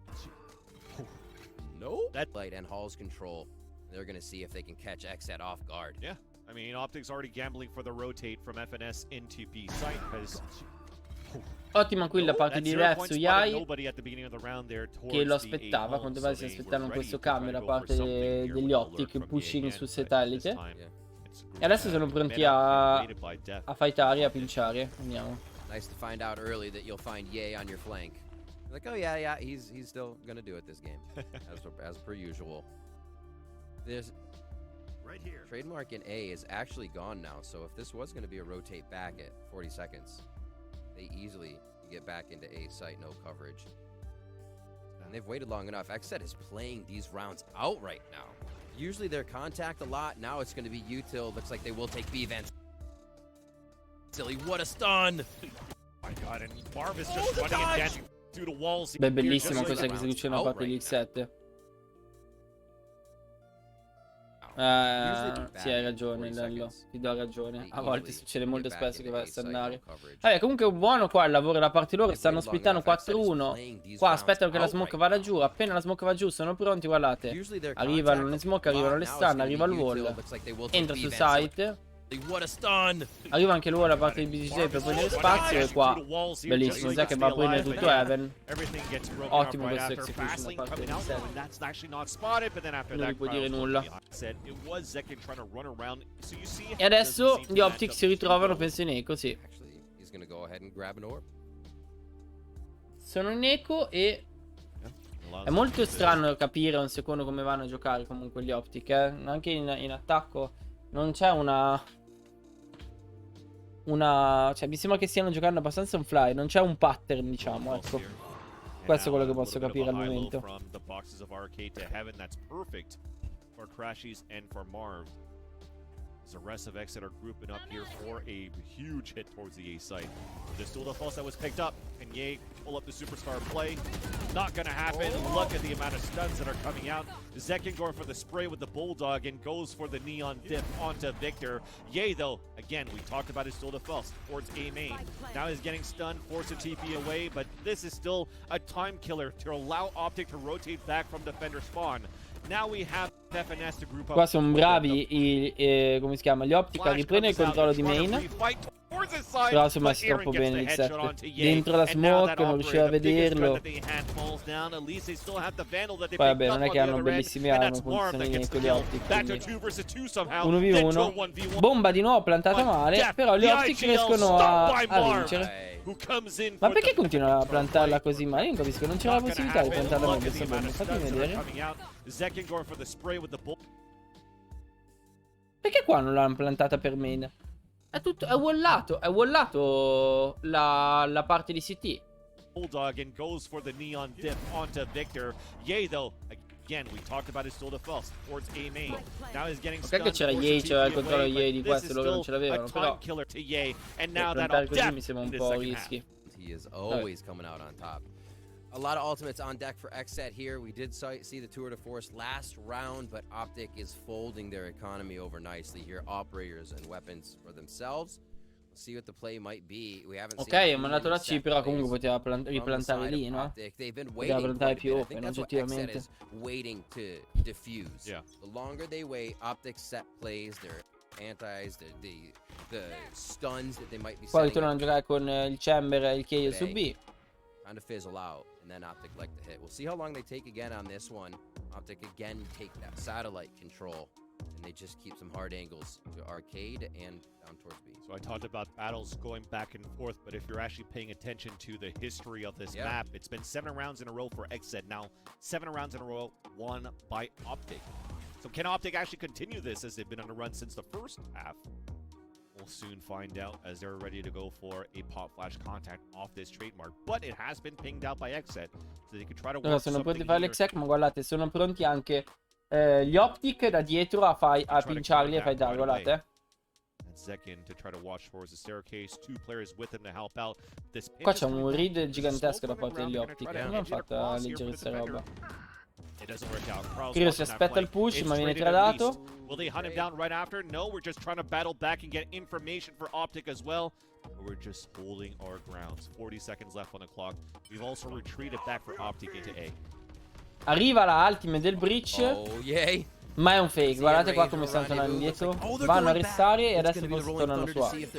No. That light and Hall's control. They're gonna see if they can catch XSET off guard. Yeah, I mean OpTic's already gambling for the rotate from FNS into B site because. Ottima qui da parte di Ref su Yai, che lo aspettava. Quante volte si aspettavano questo cambio da parte degli OpTic, pushing sul satellite. E adesso sono pronti a fightare e a pinciare. Andiamo. Nice to find out early that you'll find Ye on your flank. Like, oh yeah, he's still gonna do it this game, as per usual. There's trademark in A is actually gone now, so if this was gonna be a rotate back at 40 seconds. They easily get back into A site, no coverage. And they've waited long enough. XSET is playing these rounds out right now. Usually they're contact a lot. Now it's going to be util. Looks like they will take B Vents. Silly, what a stun! Oh my god, and Marv is just running and dancing through the walls. Beh, bellissima questa esecuzione da parte di XSET. Sì, hai ragione, Lello. Ti do ragione. A volte succede molto spesso che vai a stannare. Vabbè, comunque buono qua il lavoro da parte loro. Stanno splittando 4-1. Qua aspettano che la smoke vada giù. Appena la smoke va giù sono pronti, guardate. Arrivano le smoke, arrivano le stun, arriva il wall. Entra su site. Arriva anche lui da parte di BJ per prendere spazio. E qua bellissimo, sai che va a prendere tutto Heaven. Ottimo questo execution da parte di Siete. Non gli può dire nulla. E adesso gli OpTic si ritrovano, penso, in eco, sì. Sono in eco e è molto strano capire un secondo come vanno a giocare comunque gli OpTic, Anche in attacco non c'è cioè mi sembra che stiano giocando abbastanza on fly. Non c'è un pattern, diciamo, ecco. Questo è quello che posso capire al momento. The rest of XSET are grouping up here for a huge hit towards the A site. There's still the false that was picked up, and Ye pull up the superstar play. Not gonna happen. Look at the amount of stuns that are coming out. Zekin going for the spray with the bulldog and goes for the neon dip onto Victor. Ye, though, again, we talked about his still the false towards A main. Now he's getting stunned, forced to TP away, but this is still a time killer to allow OpTic to rotate back from defender spawn. Now we have FNS to group up. Qua sono bravi come si chiama? Gli OpTic a riprendere il controllo di main. Però sono messi troppo bene il set. Dentro la smoke, non riusciva a vederlo. Poi vabbè, non è che hanno bellissime armi con gli OpTic. 1v1. Bomba di nuovo plantata male. Però gli OpTic riescono a vincere. Ma perché continuano a plantarla così male? Io non capisco, non c'era la possibilità di plantarla meglio questa bomba. Fatemi vedere. Perché qua non l'hanno plantata per main? È tutto, è wallato la parte di CT. Bulldog and goes for the neon dip onto Victor. Ye, though, again, we talked about his still the false towards A main. Now he's getting stunned. Che c'era Ye, c'era il controllo Ye di questo, loro non ce l'avevano, però plantare così mi sembra un po' rischi. He is always coming out on top. A lot of ultimates on deck for XSET here. We did see the tour de force last round, but OpTic is folding their economy over nicely here. Operators and weapons for themselves. We'll see what the play might be. We haven't ok, ho mandato la C, però comunque poteva riplantare lì, no? Poteva plantare più open, oggettivamente. Waiting to diffuse. Yeah. The longer they wait, OpTic set plays, their antis, the stuns that they might be Poi setting tornano a giocare con il Chamber e il Kayle su B. Kind of fizzle out, and then OpTic like the hit. We'll see how long they take again on this one. OpTic again take that satellite control, and they just keep some hard angles to arcade and down towards B. So I talked about battles going back and forth, but if you're actually paying attention to the history of this map, it's been 7 rounds in a row for XSET. Now 7 rounds in a row won by OpTic. So can OpTic actually continue this as they've been on a run since the first half? We'll soon find out as they're ready to go for a pop flash contact off this trademark, but it has been pinged out by XSET, so they could try to work sono pronti a something fare here. l'exec, ma guardate, sono pronti anche gli OpTic da dietro a pinciarli e fai da, guardate. Zekin to try to watch towards the staircase, 2 players with him to help out. Qua c'è un read gigantesco da parte degli OpTic, non hanno fatto a leggere questa roba. Kiro si aspetta il push, ma viene tradato. Will they hunt him down right after? No, we're just trying to battle back and get information for OpTic as well. We're just holding our grounds. 40 seconds left on the clock. We've also retreated back for OpTic into A. Arriva la ultimate del breach. Oh, yay. Ma è un fake, guardate qua come stanno tornando indietro. Vanno a restare e adesso forse tornano su A. Sì,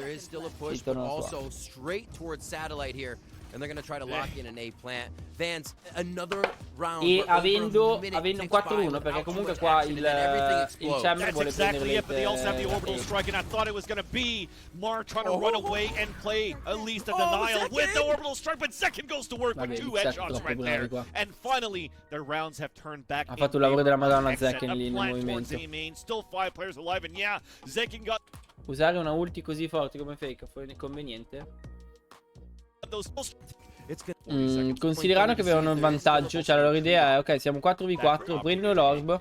tornano su A. Straight towards satellite here. And they're going to try to lock in an A plant. Vance, another round. E avendo un 4-1, perché comunque qua il Chamber vuole prendere le but they also have the orbital strike, and I thought it was going to be Mar trying to run away and play at least a denial with the orbital strike, but Second goes to work with 2 headshots right there. And finally, their rounds have turned back. Ha fatto il lavoro della Madonna Zekin lì nel movimento. Still 5 players alive, and yeah, Zekin got... Usare una ulti così forte come fake fu conveniente? Considerando che avevano il vantaggio, cioè la loro idea è ok, siamo 4v4, prendo l'orb,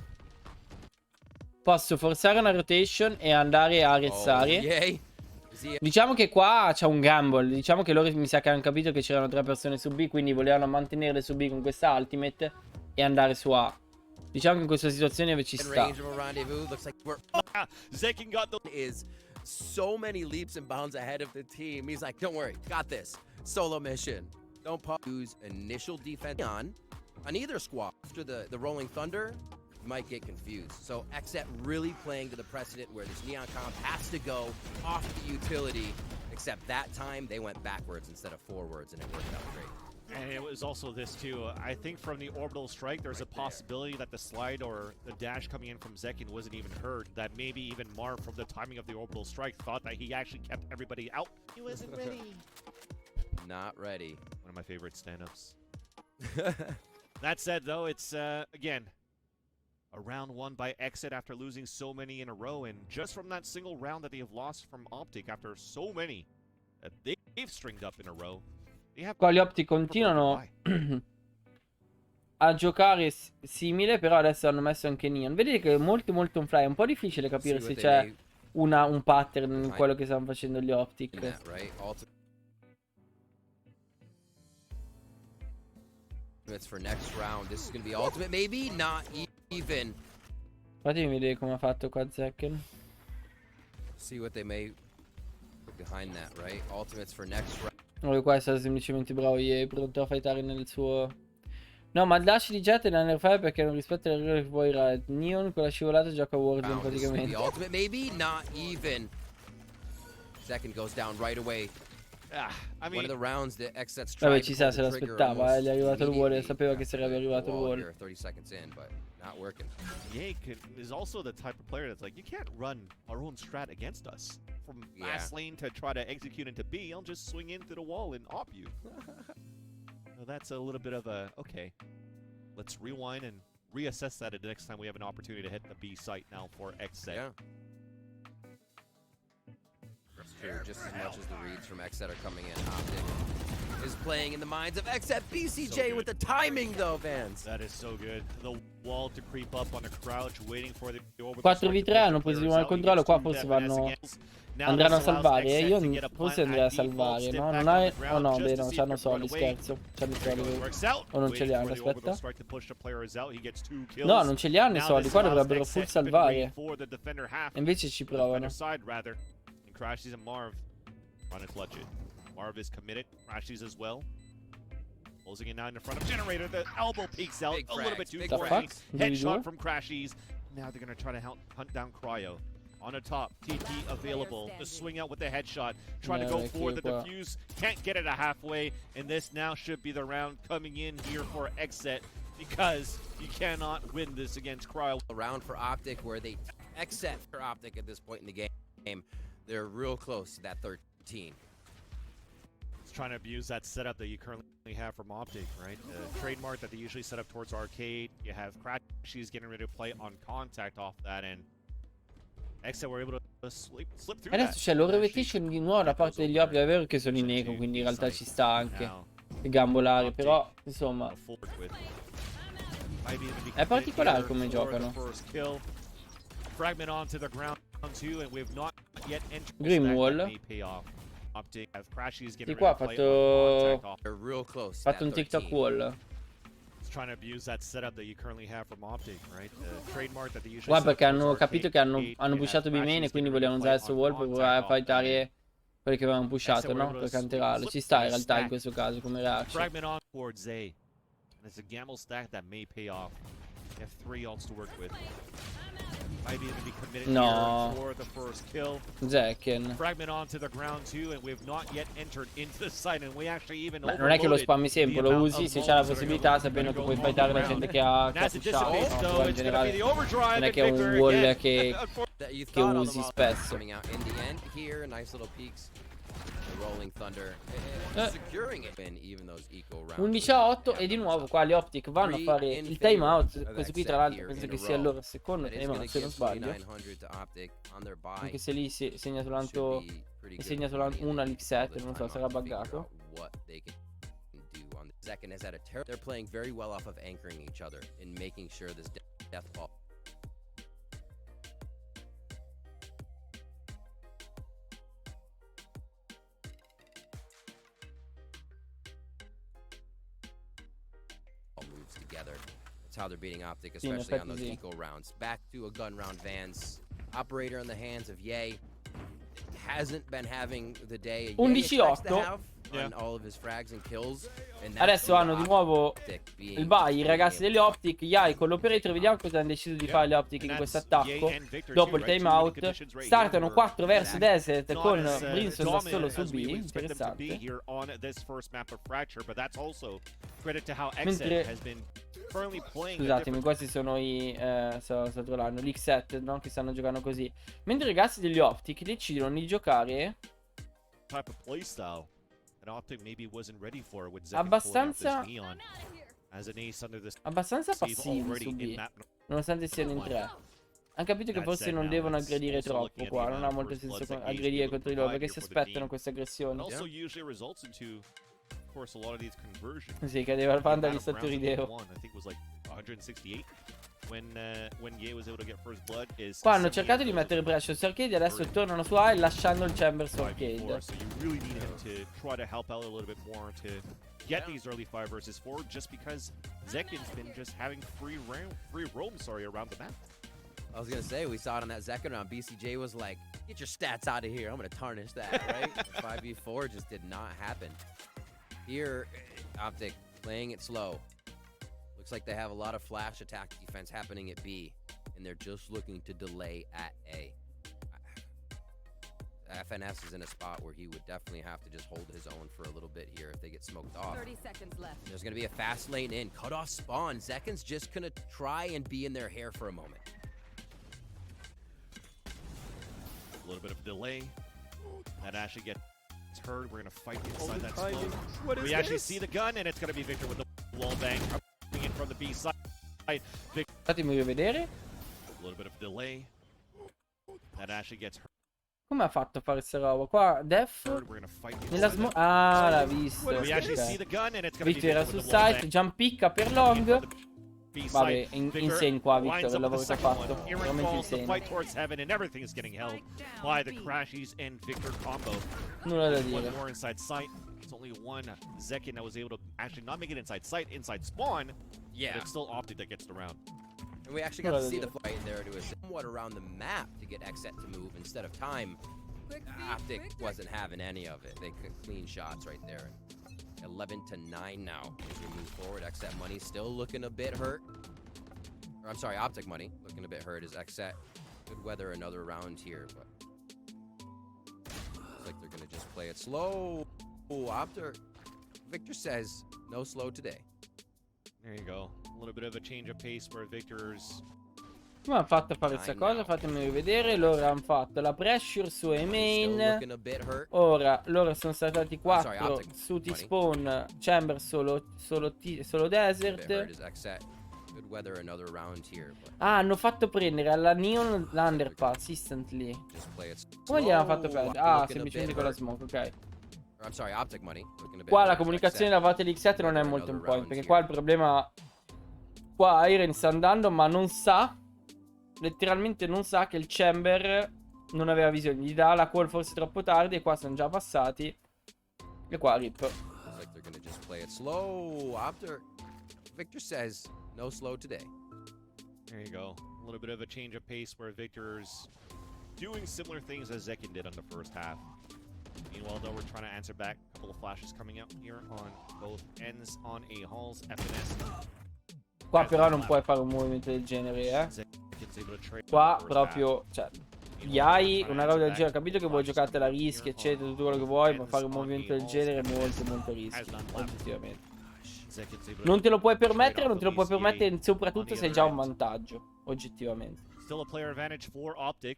posso forzare una rotation e andare a restare. Diciamo che qua c'è un gamble. Diciamo che loro mi sa che hanno capito che c'erano 3 persone su B, quindi volevano mantenerle su B con questa ultimate e andare su A. Diciamo che in questa situazione ci In sta. range of a rendezvous. Looks like we're Zekin got the is so many leaps and bounds ahead of the team. He's like, don't worry, got this. Solo mission. Don't use initial defense on either squad. After the Rolling Thunder, you might get confused. So XSET really playing to the precedent where this Neon comp has to go off the utility, except that time they went backwards instead of forwards, and it worked out great. And it was also this too. I think from the orbital strike, there's a possibility that the slide or the dash coming in from Zekin wasn't even heard. That maybe even Marv, from the timing of the orbital strike, thought that he actually kept everybody out. He wasn't ready. Not ready. One of my favorite stand-ups. That said, though, it's again a round won by XSET after losing so many in a row, and just from that single round that they have lost from OpTic after so many that they've stringed up in a row. Qua gli OpTic continuano a giocare simile, però adesso hanno messo anche Neon. Vedete che è molto molto un fly. È un po' difficile capire se c'è un pattern in quello che stanno facendo gli OpTic. For next round. This is going to be ultimate, maybe not even. Fatemi vedere come ha fatto qua Zekken. See what they may put behind that, right? Ultimates for next round. Qua è stato semplicemente bravo, è pronto a fightare nel suo... No, ma il dash di Jet è da nerfare perché non rispetta le regole che poi Riot. Neon con la scivolata gioca Warzone praticamente. Ultimate, maybe not even. Second goes down right away. I mean, one of the rounds that XSET's vabbè, ci sa, se l'aspettava, gli è arrivato il wall, sapeva che sarebbe arrivato il wall. 30 seconds in, but not working. is also the type of player that's like, you can't run our own strat against us. From last lane to try to execute into B, I'll just swing into the wall and op you. So that's a little bit of a, okay, let's rewind and reassess that the next time we have an opportunity to hit the B site now for XSET. Yeah. True, just as much as the reads from XSET are coming in. OpTic is playing in the minds of XSET. BCJ with the timing though, Vance. That is so good. The wall to creep up on a crouch, waiting for the orbital. 4v3 hanno preso di nuovo il controllo, qua forse andranno a salvare. Io forse andrei a salvare, no? Non hai... Oh no, beh no, c'hanno soldi, scherzo. C'hanno i soldi. O non ce li hanno, aspetta. No, non ce li hanno i soldi, qua dovrebbero full salvare. E invece ci provano. Crashies and Marv trying to clutch it. Marv is committed. Crashies as well. Closing it now in the front of Generator. The elbow peeks out a little bit too quickly. Headshot from Crashies. Now they're going to try to hunt down Cryo. On the top, TP available. The swing out with the headshot. Trying to go for the defuse. Can't get it a halfway. And this now should be the round coming in here for XSET, because you cannot win this against Cryo. A round for OpTic where they XSET for OpTic at this point in the game. They're real close to that 13. It's trying to abuse that setup that you currently have from OpTic, right? The trademark that they usually set up towards arcade. You have Crashies getting ready to play on contact off that, and XSET were able to slip through that. Adesso c'è l'overrotation di nuovo da parte degli OpTic. È vero che sono in eco, quindi in realtà ci sta anche gambolare, però insomma è particolare come giocano. Fragment onto the ground too, and we've not yet entered Grimwall. Di qua ha fatto un TikTok wall. Trying to abuse that setup that you currently have from OpTic, right? The trademark that they usually. Qua perché hanno capito che hanno pushato B-main e quindi volevano usare il suo wall per provare a fightare quelli che avevano pushato, no? Per canterarlo. Ci sta in realtà in questo caso come reaction. Fragment on towards A. And it's a gamble stack that may pay off. You have 3 ults to work with. Might even be committed here for the first kill. Zekken. Fragment onto the ground too, and we've not yet entered into the site, and we actually even. Ma non è che lo spammi sempre, lo usi se c'è la possibilità, sapendo che puoi fightare la gente che ha pushato, no? In generale non è che è un wall che usi spesso. 11-8 e di nuovo qua gli OpTic vanno a fare il timeout. Questo qui tra l'altro penso che sia il loro secondo timeout, se non sbaglio, anche se lì segna soltanto una l'X7, non so, sarà buggato. They're playing very well off of anchoring each other and making sure this death ball moves together. how they're beating OpTic, Sì, in especially on effetti those sì. eco rounds. Back to a gun round, Vance. Operator in the hands of Ye. Hasn't been having the day Ye expects to 11-8. have on all of his frags and kills. And that's Adesso due to hanno di nuovo OpTic being il bye, i ragazzi able degli OpTic, Yai con l'operator. Vediamo cosa hanno deciso di fare gli OpTic in questo attacco. Dopo il timeout startano 4 verso Desert con Brimstone da solo su B. Interessante. Mentre, scusatemi, questi sono i sto trollando l'XSET, no? Che stanno giocando così. Mentre i ragazzi degli OpTic decidono di giocare abbastanza passivi su B, nonostante siano in 3. Hanno capito che forse non devono aggredire troppo qua. Non ha molto senso aggredire contro di loro, perché si aspettano queste aggressioni. Sì, cadeva il panda di stato rideo. Qua hanno cercato di mettere pressure su Arcade, adesso tornano su A e lasciando il Chamber su Arcade. Get these early 5 versus 4 just because Zekin's been just having free roam around the map. I was gonna say, we saw it on that second round. BCJ was like, get your stats out of here. I'm gonna tarnish that, right? 5v4 just did not happen. Here, OpTic playing it slow. Looks like they have a lot of flash attack defense happening at B, and they're just looking to delay at A. FNS is in a spot where he would definitely have to just hold his own for a little bit here if they get smoked off. 30 seconds left. There's going to be a fast lane in. Cut off spawn. Zekin's just going to try and be in their hair for a moment. A little bit of delay. That actually gets heard. We're going to fight inside that smoke. We actually see the gun, and it's going to be Victor with the wall bang. Coming in from the B side. Fatemi rivedere. A little bit of delay. That actually gets heard. Come ha fatto a fare questa roba? Qua Def nella smoke. Ah, l'ha visto. Okay. Victor era sul site, jump picca per long. Vabbè, insane qua Victor, il lavoro che ha fatto. Veramente insane. Nulla da dire. It's only one Zekin that was able to actually not make it inside sight, inside spawn. Yeah. But it's still OpTic that gets the round. And we actually got to see the fight there to a somewhat around the map to get XSET to move instead of time. OpTic wasn't having any of it. They could clean shots right there. 11-9 now as we move forward. XSET money still looking a bit hurt. Or, I'm sorry, OpTic money looking a bit hurt as XSET could weather another round here, but looks like they're going to just play it slow. Oh, Victor says no slow today. There you go. A little bit of a change of pace for Victor's. Come hanno fatto a fare questa cosa? Fatemi rivedere. Loro hanno fatto la pressure su E-main. Ora loro sono stati 4 su T-spawn. Chamber solo desert. Ah, hanno fatto prendere alla Neon l'underpass instantly. Come gli hanno fatto perdere? Ah, semplicemente con la smoke, ok. Qua la comunicazione da parte di XSET non è molto on point, perché qua il problema, qua Iron sta andando ma non sa, letteralmente non sa che il Chamber non aveva visione, gli dà la call forse troppo tardi e qua sono già passati e qua rip. Victor says no slow today. There you go. A little bit of a change of pace where Victor's doing similar things as Zekin did on the first half. Meanwhile, though, we're trying to answer back. A couple of flashes coming out here on both ends on A halls. FNS. Qua però non puoi fare un movimento del genere, Qua proprio, cioè, Yai, una roba del genere, ho capito che vuoi giocarti la rischi, eccetera, tutto quello che vuoi, ma fare un movimento del genere è molto, molto rischio, oggettivamente. Non te lo puoi permettere, e soprattutto se hai già un vantaggio, oggettivamente. Still a player advantage for OpTic.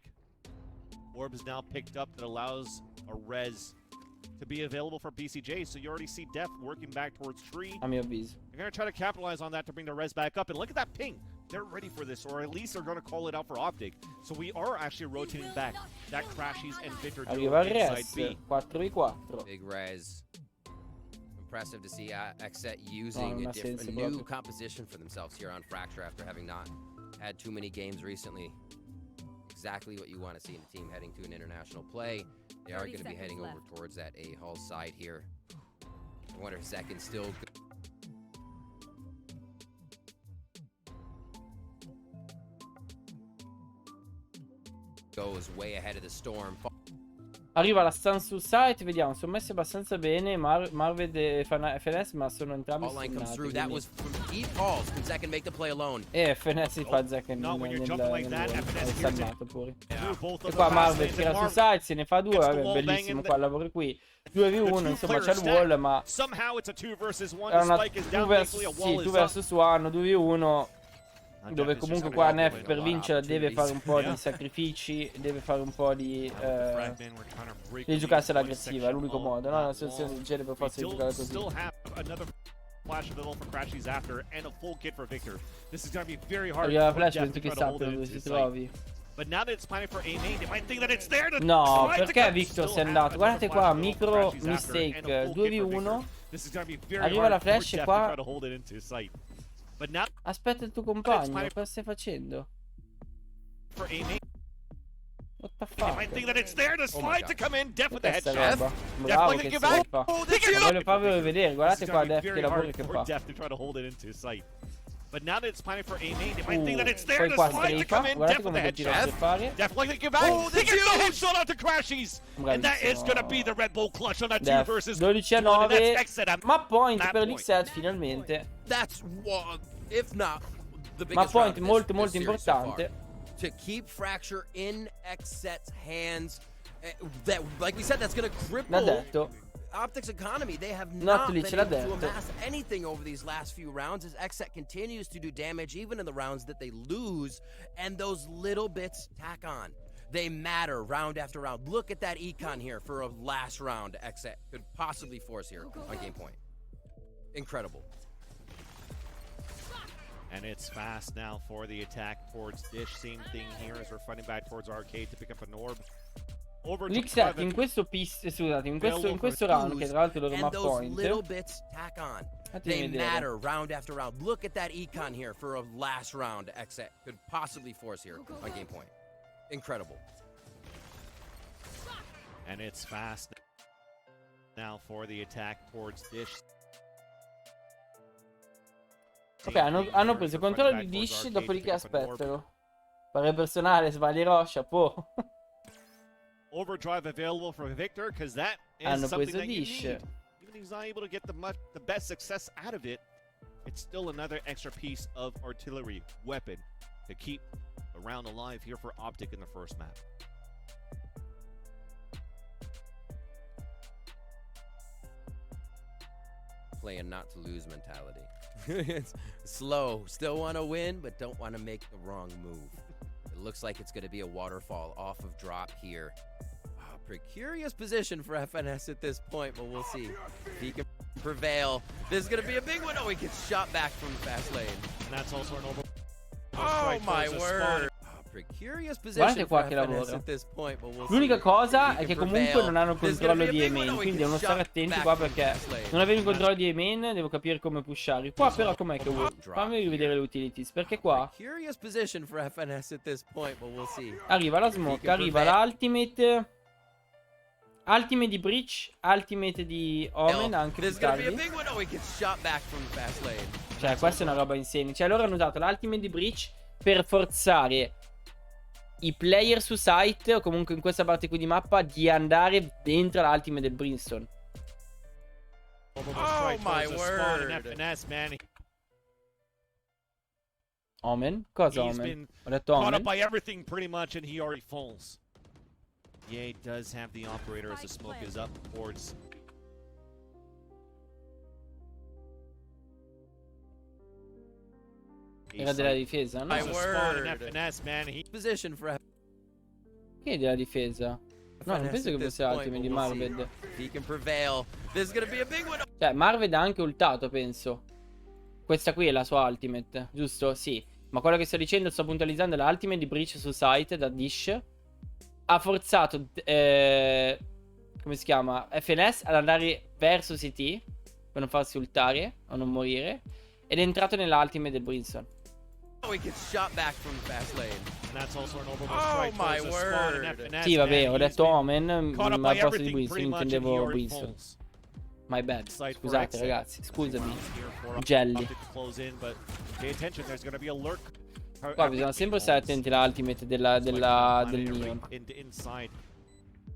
Orb is now picked up that allows a res to be available for BCJ, so you already see Def working back towards tree. A mio avviso. They're going to try to capitalize on that to bring the res back up, and look at that ping. They're ready for this, or at least they're going to call it out for OpTic. So we are actually rotating back. That Crashies and Victor arriva il inside res, B. 4v4. Big res. Impressive to see XSET using a new composition for themselves here on Fracture after having not had too many games recently. Exactly what you want to see in a team heading to an international play. They are going to be heading over towards that A-Hull side here. I wonder if Zekin's still goes way ahead of the storm. Arriva la stun sul site, vediamo, sono messi abbastanza bene Marved e FNS, ma sono entrambi Line comes stunnati, through. That was from Eve Halls. Can Second make the play alone? e FNS si fa Zack No, when you're jumping like that, FNS hears it. salvato pure. Through both of E qua the Marved pass tira lanes, su and site, se ne fa due, gets the vabbè, wall bellissimo banging. qua il lavoro qui. 2v1, insomma c'è il wall, ma Somehow it's a 2 versus 1. era The una spike is 2 down, thankfully a wall is up. versus 1, 2v1, dove Jeff is comunque just qua gonna walk Neff away. per vincere deve fare un po' Yeah. di sacrifici, deve fare un po' di Fragment, we're trying to break devi the giocarsi point all'aggressiva, è section l'unico of modo, no? that Una situazione wall. del genere per We forza di giocare così. still have another flash available for Crashies after and a full kit for Victor. This is going to be very hard Arriva la for flash, Jeff penso to che try to hold sappia it dove into si sight. trovi. But now that it's planning for A main, they might think that it's there to No, try to perché come. Victor Still si è have andato? another Guardate flash qua, available for micro Crashies after mistake, and a full kit for 2v1. Victor. This is going to be very Arriva hard la for flash Jeff qua. to try to hold it into sight. But now Aspetta il tuo compagno, cosa stai facendo? for A main, What the they might fuck? think that it's there to slide to come in. Def with the Questa headshot. roba. Def Bravo like che a give si out. fa. Oh, they get it Voglio up. farvelo vedere, This guardate is qua gonna be Def che very lavori hard che for fa. Def to try to hold it into sight. But now that it's planning for A main, they might think that it's there Poi to qua slide to strifa, come in. guardate Def with come the continua a headshot. fare. Def like a give out. They get the headshot out to Crashies. And that is gonna be the Red Bull clutch on that 2 Def, versus 12 a 1. And 9, that's XSET at ma point that per point. l'XSET finalmente. That's one, if not the Ma biggest point round of molto this molto series so far. importante. To keep Fracture in XSET's hands, that, like we said, that's going to L'ha cripple detto. OpTic's economy. They have Not not been ce l'ha able to detto. amass anything over these last few rounds as XSET continues to do damage even in the rounds that they lose, and those little bits tack on. They matter round after round. Look at that econ here for a last round XSET could possibly force here on game point. Incredible. And it's fast now for the attack towards Dish. Same thing here as we're fighting back towards Arcade to pick up an orb. Over to L'XSET Private. in questo scusate, in questo round che tra l'altro loro And map those point. little bits tack on. Fatemi They vedere. matter round after round. Look at that econ here for a last round XSET could possibly force here on game point. Incredible. And it's fast now for the attack towards Dish. Ok, hanno preso il controllo di Dish, dopodiché aspettano. Parere personale, sbaglierò, chapeau. Overdrive available for Victor because that is Hanno something preso that you Dish. need. Even if he's not able to get the best success out of it, it's still another extra piece of artillery weapon to keep the round alive here for OpTic in the first map. Playing not to lose mentality. It's slow. Still want to win, but don't want to make the wrong move. It looks like it's going to be a waterfall off of drop here. Oh, precarious position for FNS at this point, but we'll see if he can prevail. This is going to be a big one. Oh, he gets shot back from the fast lane. And that's also an over. Oh, my towards the word. spawn. Precarious Guardate position qua for che FNS lavoro. at this point, but we'll L'unica see cosa if è he che can comunque prevail. non hanno This is gonna controllo be di a big one. E-main, Oh, he quindi gets devono stare shot attenti back qua from the perché fast lane. non avendo il controllo di E-main devo capire come pushare. Qua però com'è che vuoi? Fammi rivedere le utilities, perché qua Curious position for FNS at this point, but we'll see. arriva la smoke, arriva l'ultimate. Ultimate di Breach, ultimate di Omen anche più There's gonna be a tardi. big one. Oh, he gets shot back from the fast lane. Cioè questa è una roba insane. Cioè loro hanno usato l'ultimate di Breach per forzare i player su site, o comunque in questa parte qui di mappa, di andare dentro l'ultimate del Brimstone. Oh my word. FNS, man. Omen? Cosa He's Omen? been Ho detto caught Omen. up by everything pretty much, and he already falls. Ye does have the operator as the smoke is up towards. Era della difesa, no? My There's a spawn in word. FNS, man. He Position for Che è della difesa? No, non penso che fosse l'ultimate di Marved. If he can prevail, this is gonna be a big one. Cioè, Marved ha anche ultato, penso. Questa qui è la sua ultimate, giusto? Sì. Ma quello che sto dicendo, sto puntualizzando, la ultimate di Breach su site da Dish. Ha forzato, come si chiama? FNS ad andare verso CT per non farsi ultare o non morire. Ed è entrato nell'ultimate del Brimstone. Oh, he gets shot back from the fast lane. and that's also an overboard Oh strike my towards the spawn in word. FNS, Sì, vabbè, man. ho He's detto been Omen, caught up ma by al posto di everything Brimstone pretty much, and he intendevo already Brimstone. falls. My bad. Site for Scusate exit. ragazzi, scusami. Rounds here for Jelly. OpTic to close in, but pay attention, there's going to be a lurk Qua bisogna sempre stare attenti all'ultimate del Neon,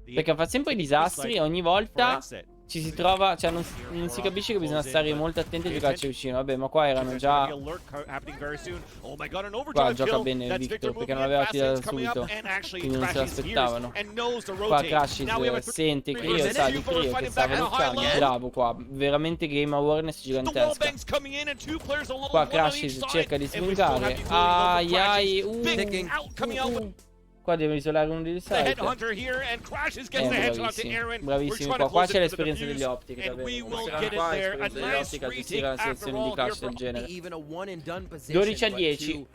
perché fa sempre disastri e ogni volta ci si trova, cioè non si capisce che bisogna stare molto attenti a giocarci vicino. Vabbè, ma qua erano già... Qua gioca bene Victor perché non aveva tirato subito, quindi non se l'aspettavano. Qua Crashes sente Crio, sa di Crio che stava lottando. Bravo qua, veramente game awareness gigantesca. Qua Crashes cerca di swingare. Ai ai, Qua deve isolare uno dei site. Bravissimi, bravissimi qua. Qua c'è l'esperienza degli OpTic, davvero. Qua l'esperienza degli OpTic a gestire una selezione di clash del genere. 12-10.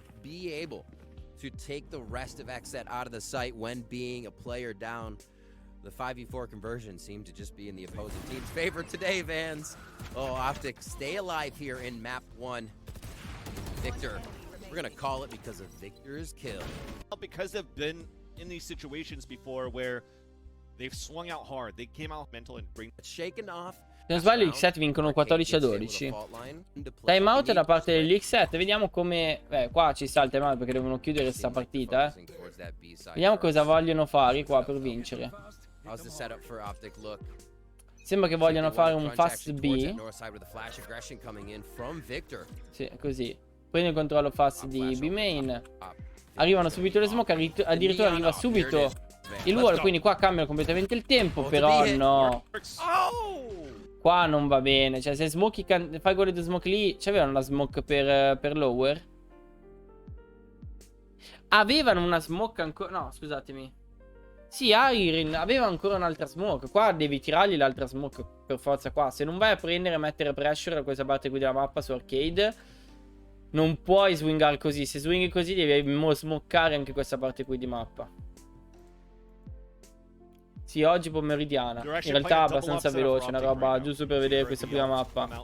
To take the rest of XSET out of the site when being a player down. The 5v4 conversion seemed to just be in the opposing team's favor today, Vans. Oh, OpTic, stay alive here in map 1. Victor. We're gonna call it because of Victor's kill. Because they've been in these situations before where they've swung out hard. They came out mental and bring shaken off. Se non sbaglio, gli XSET vincono 14-12. Timeout da parte degli XSET. Vediamo come... qua ci sta il timeout perché devono chiudere questa partita, Vediamo cosa vogliono fare qua per vincere. Sembra che vogliano fare un fast B. Sì, così. Prende il controllo fast di B main. Arrivano subito le smoke. Addirittura arriva subito il wall. Quindi qua cambiano completamente il tempo. Però no. Qua non va bene. Cioè se smoky fai quelle due smoke lì. C'avevano una smoke per lower. Avevano una smoke ancora. No, scusatemi. Sì, Irin aveva ancora un'altra smoke. Qua devi tirargli l'altra smoke per forza qua. Se non vai a prendere e mettere pressure a questa parte qui della mappa su arcade, non puoi swingare così. Se swinghi così devi smoccare anche questa parte qui di mappa. Sì, oggi pomeridiana. In realtà abbastanza veloce, una roba giusto per vedere questa prima mappa.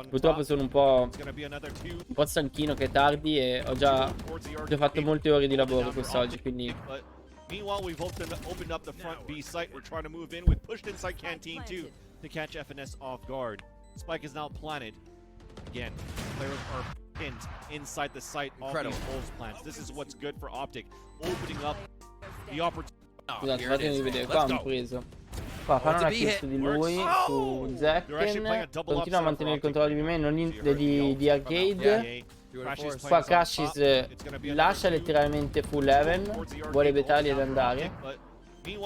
Purtroppo sono un po' stanchino che è tardi e ho già fatto molte ore di lavoro quest'oggi, quindi... Meanwhile, we've opened up the front B site. We're trying to move in. We've pushed inside Canteen too to catch FNS off guard. Spike is now planted. Again, players are pinned inside the site of these Bulls plants. This is what's good for OpTic, opening up the opportunity. Scusate, fatemi vedere, qua hanno preso. Qua fanno una kill su di lui, su Zekken. Continua a mantenere il controllo di me, non di arcade. Qua Crashes lascia letteralmente full heaven. Vuole Betalia ad andare. E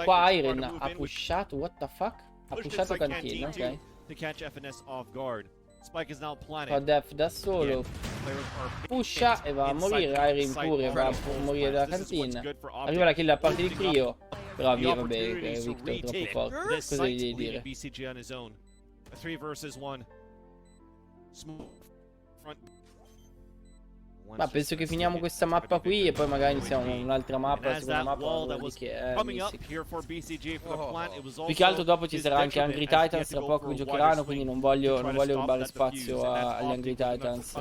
qua Iron ha pushato, what the fuck? Ha pushato cantina, ok. Qua Def da solo pusha e va a morire. Iron pure va a morire dalla cantina. Arriva la kill da parte di Crio. Però via, vabbè, Victor è troppo forte. Cosa gli devi dire? Ma penso che finiamo questa mappa qui e poi magari iniziamo un'altra mappa, la seconda mappa che è più che altro dopo ci sarà anche Angry Titans tra poco che giocheranno, quindi non voglio rubare spazio agli Angry Titans.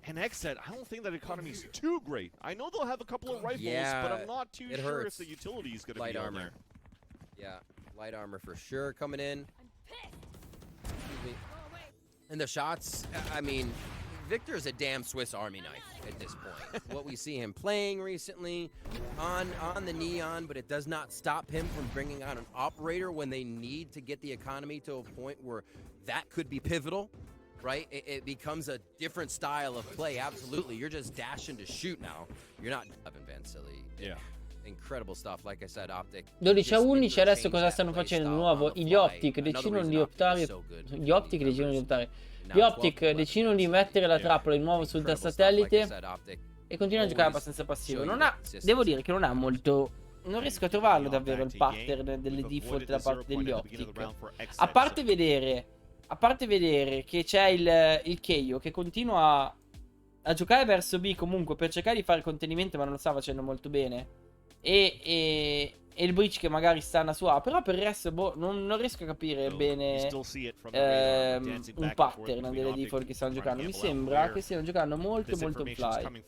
And XSET, I don't think that economy is too great. I know they'll have a couple of rifles, but I'm not too sure if the utility is going to be on there. Yeah, light armor for sure coming in. And the shots, I mean, Victor's a damn Swiss Army knife at this point. What we see him playing recently on the Neon, but it does not stop him from bringing on an operator when they need to get the economy to a point where that could be pivotal. Right? It becomes a different style of play. Absolutely. You're just dashing to shoot now. You're not Evan Van Silly. Yeah. Incredible stuff. Like I said, OpTic. 12-11. Adesso cosa stanno facendo di nuovo? Gli OpTic decidono di optare. Gli OpTic decidono di mettere la trappola di nuovo sul satellite e continuano a giocare abbastanza passivo. Devo dire che non ha molto. Non riesco a trovarlo davvero il pattern delle default da parte degli OpTic. A parte vedere che c'è il Keio che continua a giocare verso B comunque per cercare di fare contenimento, ma non lo sta facendo molto bene. E il Breach che magari stanna su A. Però per il resto non riesco a capire bene un pattern delle default che stanno giocando. Mi sembra che stiano giocando molto fly.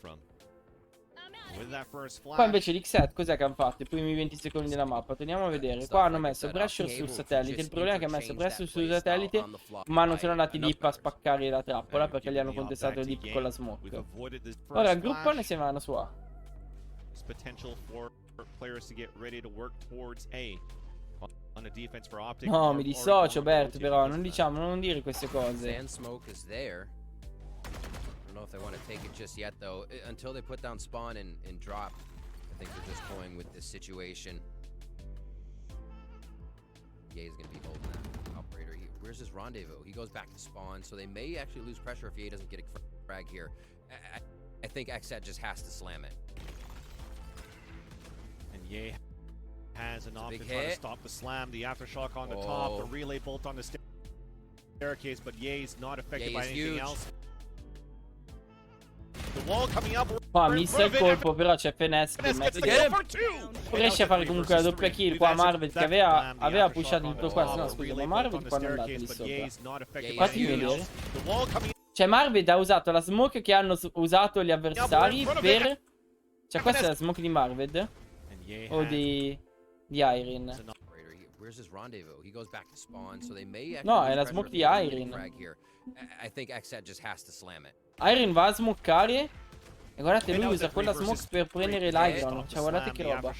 with that first Qua flash. invece l'X7 cos'è che hanno fatto? I primi 20 secondi della mappa. Torniamo a vedere. Qua hanno messo pressure sul satellite. Il problema è che hanno messo pressure sul satellite, ma non sono andati lì per spaccare la trappola, perché li hanno contestato lì con la smoke. Ora il gruppo ne se ne vanno su A. Potential for players to get ready to work towards A. On a defense for OpTic. No, mi dissocio Bert, però non diciamo, non dire queste cose. Sand smoke is there. I don't know if they want to take it just yet, though. Until they put down spawn and drop, I think they're just toying with this situation. Ye's going to be holding that operator. Where's his rendezvous? He goes back to spawn, so they may actually lose pressure if Ye doesn't get a frag here. I think XSET just has to slam it. And Ye has an option to try to stop the slam, the aftershock on the top, the relay bolt on the staircase, but Ye's not affected by anything else. The wall coming up. Qua missa il colpo, però c'è Finesse che mezzo riesce a fare comunque la doppia kill. Qua Marvel che aveva pushato tutto qua. No, scusa, ma Marvel quando è andato lì sopra? Fatti vedere. Cioè Marvel ha usato la smoke che hanno usato gli avversari per... Cioè questa è la smoke di Marvel? O di Irene? No, è la smoke di Irene. Irene va a smoccare. E guardate, lui usa quella smoke per prendere l'Iron. Cioè guardate che roba.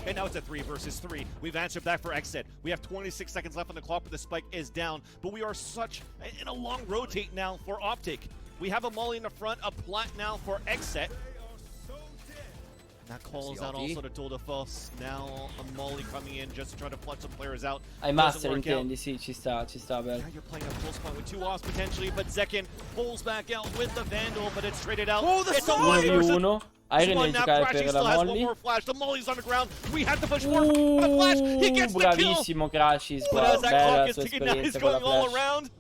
And now it's a 3 versus 3. We've answered that for XSET. We have 26 seconds left on the clock, but the spike is down. But we are such in a long rotate now for OpTic. We have a molly in the front, a plat now for XSET. That calls out also to Tour de Force. Now a molly coming in just to try to flood some players out. Ai master intendi, sì, ci sta bello. Now you're playing a full spawn with 2 offs potentially, but Zekin pulls back out with the Vandal, but it's traded out. Oh, it's a 1v1. Irene deve giocare per la molly. The molly's on the ground. We have to push forward. The flash. He gets the kill. Bravissimo Crashes, But as that bella clock la is sua ticking down, he's esperienza con la going all flash. around.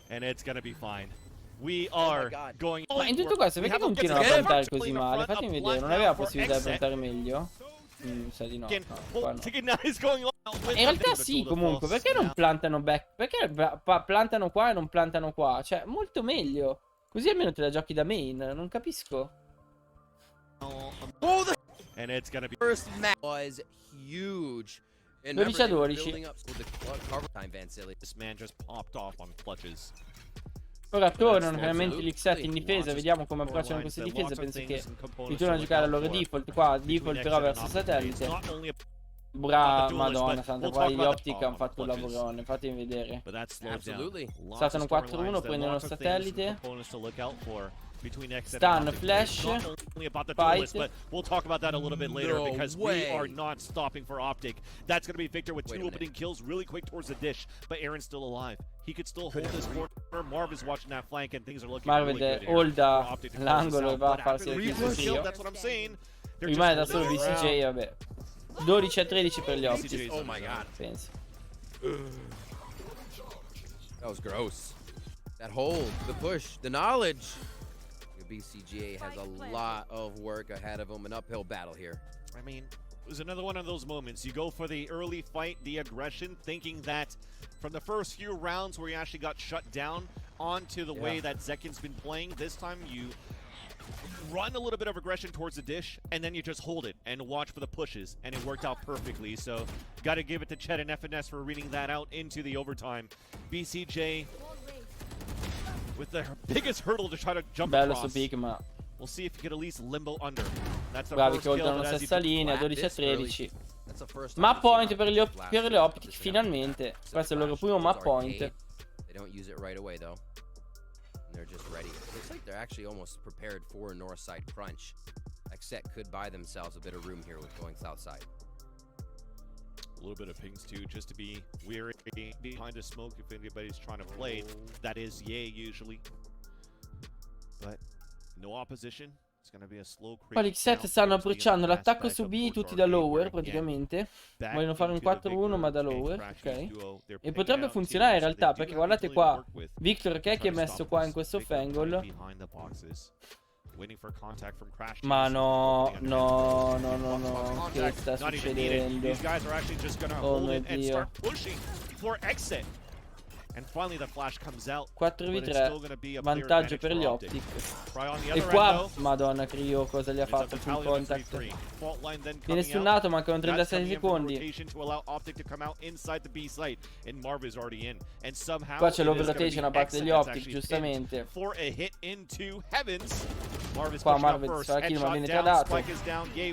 And it's gonna be fine. We are going. Ma in tutto questo perché continuano a plantare così male? Fatemi vedere, non aveva possibilità di plantare meglio? Sa di no. Qua no. In realtà sì, comunque, perché non plantano back? Perché plantano qua e non plantano qua? Cioè, molto meglio. Così almeno te la giochi da main, non capisco. And it's gonna be First match was huge. 12-12. This man just popped off on clutches. Ora tornano finalmente l'X7 in difesa, vediamo come approcciano queste difese. Penso che ritornano a giocare al loro default. Qua default però verso satellite. Madonna santa, qua gli OpTic hanno fatto un lavorone, fatemi vedere. Saltano 4-1, prendono satellite. Stun, flash, fight. But we'll talk about that a little bit later because we are not stopping for OpTic. That's going to be Victor with 2 opening kills really quick towards the dish, but Aaron's still alive. He could still hold this corner. Marv is watching that flank and things are looking really good here. Holda l'angolo e va a farsi il kill. That's what I'm saying. Rimane da solo BCJ, vabbè. 12-13 per gli OpTic. Oh my god. Penso. That was gross. That hold, the push, the knowledge. BCGA has a lot of work ahead of him, an uphill battle here. I mean, it was another one of those moments. You go for the early fight, the aggression, thinking that from the first few rounds where you actually got shut down onto the way that Zekin's been playing, this time you run a little bit of aggression towards the dish, and then you just hold it and watch for the pushes, and it worked out perfectly. So, got to give it to Chet and FNS for reading that out into the overtime. BCJ with the biggest hurdle to try to jump across. We'll see if he could at least limbo under. That's the Bravi che oltrano la stessa linea, 12-13. Map point per le OpTic, finalmente. Questo è il loro primo map point. They don't use it right away though. They're just ready. Looks like they're actually almost prepared for a north side crunch. XSET could buy themselves a bit of room here with going south side. A little bit of pings too, just to be weary behind the smoke if anybody's trying to play. That is Ye usually, but no opposition. It's gonna be a slow creep. Qua l'X7 stanno approcciando l'attacco su B tutti da lower praticamente. Vogliono fare un 4-1 ma da lower, ok. E potrebbe funzionare in realtà perché guardate qua Victor che è messo qua in questo fangle. Ma no, che sta succedendo? Oh mio Dio. And finally the flash comes out. 4v3, vantaggio per gli OpTic. E E qua, madonna, Crio cosa gli ha fatto sul contact. Viene stunnato, mancano 37 secondi. Qua c'è l'over-rotation da parte degli OpTic, giustamente. Qua Marvel si fa la kill ma viene tradato.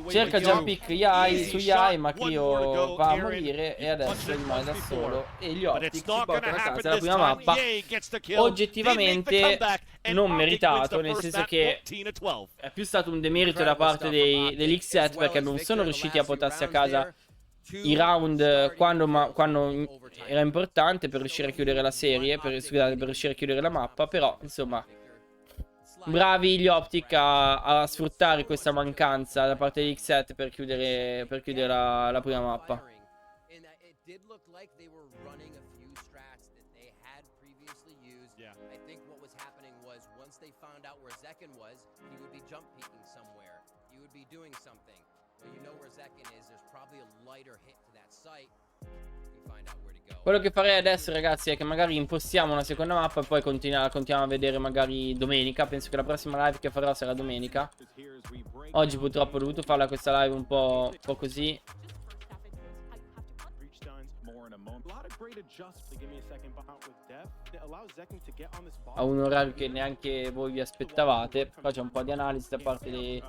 Cerca jump pick Yai su Yai, ma Crio va a morire e adesso rimane da solo. E gli OpTic si portano a casa la prima mappa. Oggettivamente non meritato, nel senso che è più stato un demerito da parte degli XSET, perché non sono riusciti a portarsi a casa i round quando era importante per riuscire a chiudere la serie, scusate, per riuscire a chiudere la mappa. Però insomma, bravi gli OpTic a sfruttare questa mancanza da parte degli XSET per chiudere la prima mappa. Quello che farei adesso, ragazzi, è che magari impostiamo una seconda mappa e poi continuiamo a vedere magari domenica. Penso che la prossima live che farò sarà domenica. Oggi purtroppo ho dovuto farla questa live un po' così. A un orario che neanche voi vi aspettavate. Qua c'è un po' di analisi da parte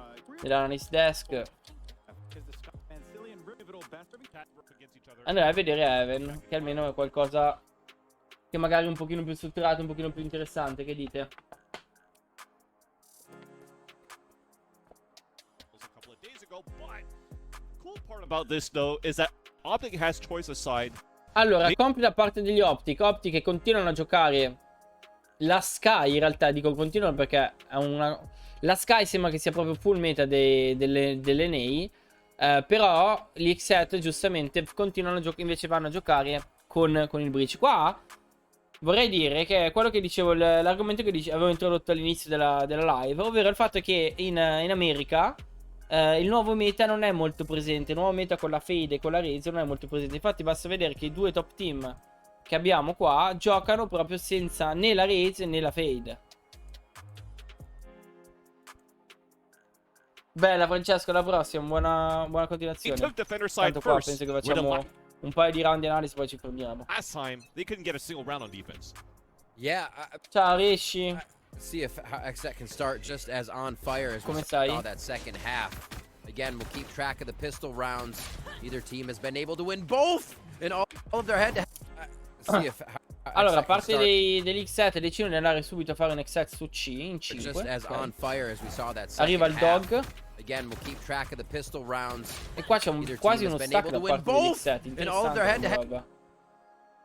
dell'analyst desk. Andrei a vedere Even, che almeno è qualcosa che magari è un pochino più strutturato, un pochino più interessante. Che dite? Allora, compiti da parte degli OpTic. OpTic che continuano a giocare la Sky, in realtà dico continuano perché è la Sky sembra che sia proprio full meta dell'EMEA. Però gli XSET giustamente continuano a giocare, invece vanno a giocare con il breach. Qua vorrei dire che è quello che dicevo, l'argomento che avevo introdotto all'inizio della live, ovvero il fatto che in America il nuovo meta non è molto presente. Il nuovo meta con la fade e con la raise non è molto presente. Infatti basta vedere che i due top team che abbiamo qua giocano proprio senza né la raise né la fade. Bella Francesco, alla prossima, buona continuazione. Tanto qua penso che facciamo un paio di round di analisi, poi ci fermiamo. Ciao Rishi. See if XSET can start just as on fire as we saw that second half. Again, we'll keep track of the pistol rounds. Either team has been able to win both in all of their head-to-head. Allora, a parte degli XSET decidono di andare subito a fare un XSET su C in 5. Arriva il dog. E qua c'è quasi uno stack da parte degli XSET. Interessante.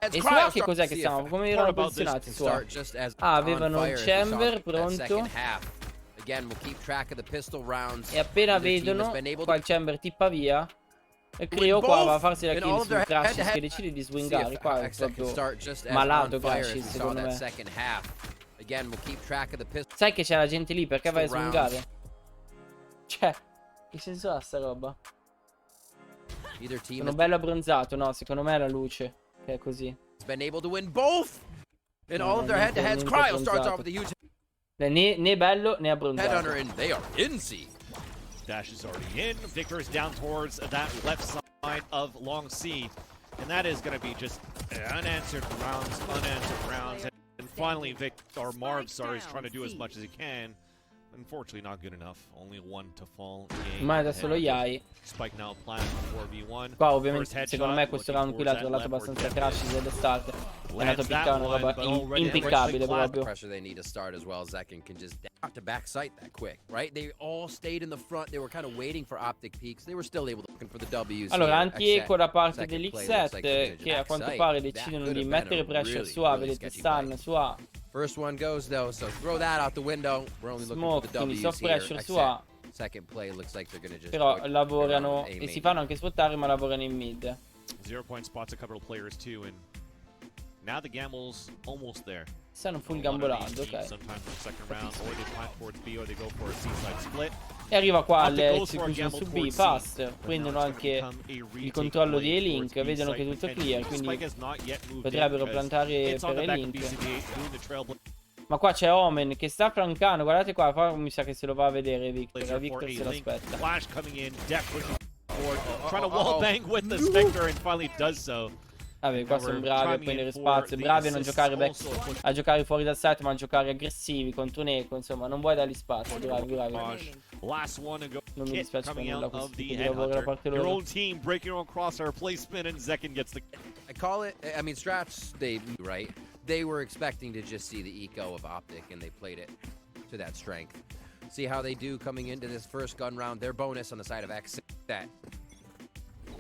E su A che cos'è che siamo? Come erano posizionati su A? Ah, avevano un chamber pronto. E appena vedono qua il chamber tippa via. E Crio qua va a farsi la kill su Crashes che decide di swingare. Qua è proprio malato Crashes secondo me. Sai che c'è la gente lì, perché vai a swingare? Cioè, che senso ha sta roba? Sono bello abbronzato, no, secondo me è la luce che è così. Né bello né abbronzato. Dash is already in. Victor is down towards that left side of Long C. And that is going to be just unanswered rounds. And finally, Marv is trying to do as much as he can. Unfortunately, not good enough. Only one to fall. Ma da solo Yai. Spike now plan 4v1. Qua ovviamente secondo me questo round qui l'ha trovato abbastanza Crashes ed è start. È andato a piccare una roba impeccabile proprio. Pressure they need to start as well. Zekin can just to backside that quick, right? They all stayed in the front. They were kind of waiting for OpTic peaks. They were still able to looking for the W's. Allora, anti-eco da parte degli XSET che a quanto pare decidono di mettere pressure su A, vedete stun su A. First one goes though, so throw that out the window. We're only looking for the W's soft pressure su A. Second play looks like they're gonna just però lavorano e si fanno anche sfottare, ma lavorano in mid. 0 point spots a couple of players too, and Now the gamble's almost there. Stanno full A lot of these gambolando, teams ok. sometimes in the second round, or they plant towards B, or they go for a C-side split. E arriva qua Optic le goes for a execution gamble su B, towards C, fast, but prendono now it's anche gonna become a il retake controllo di play E-Link, towards vedono B che è tutto site clear, potentially. quindi Spike has not yet moved in potrebbero because plantare it's on per the back of E-Link. BCB, doing the trailblazer Ma qua c'è Omen che sta flankando, guardate qua, mi sa che se lo va a vedere Victor, for Victor se A-Link. l'aspetta. Flash coming in, Death pushing forward, trying to wall bang with the Spectre and finally does so. Vabbè, qua sono bravi a prendere spazio, bravi a non giocare a giocare fuori dal site, ma a giocare aggressivi contro Neko, insomma, non vuoi dargli spazio, bravi, bravi. Last one to go. Non mi Kit dispiace per coming nulla out questo of the tipo di lavoro da parte Your loro. own team breaking on crosshair placement, and Zekin gets the. I call it, I mean, Strats, they, right? They were expecting to just see the eco of OpTic, and they played it to that strength. See how they do coming into this first gun round. Their bonus on the side of XSET. They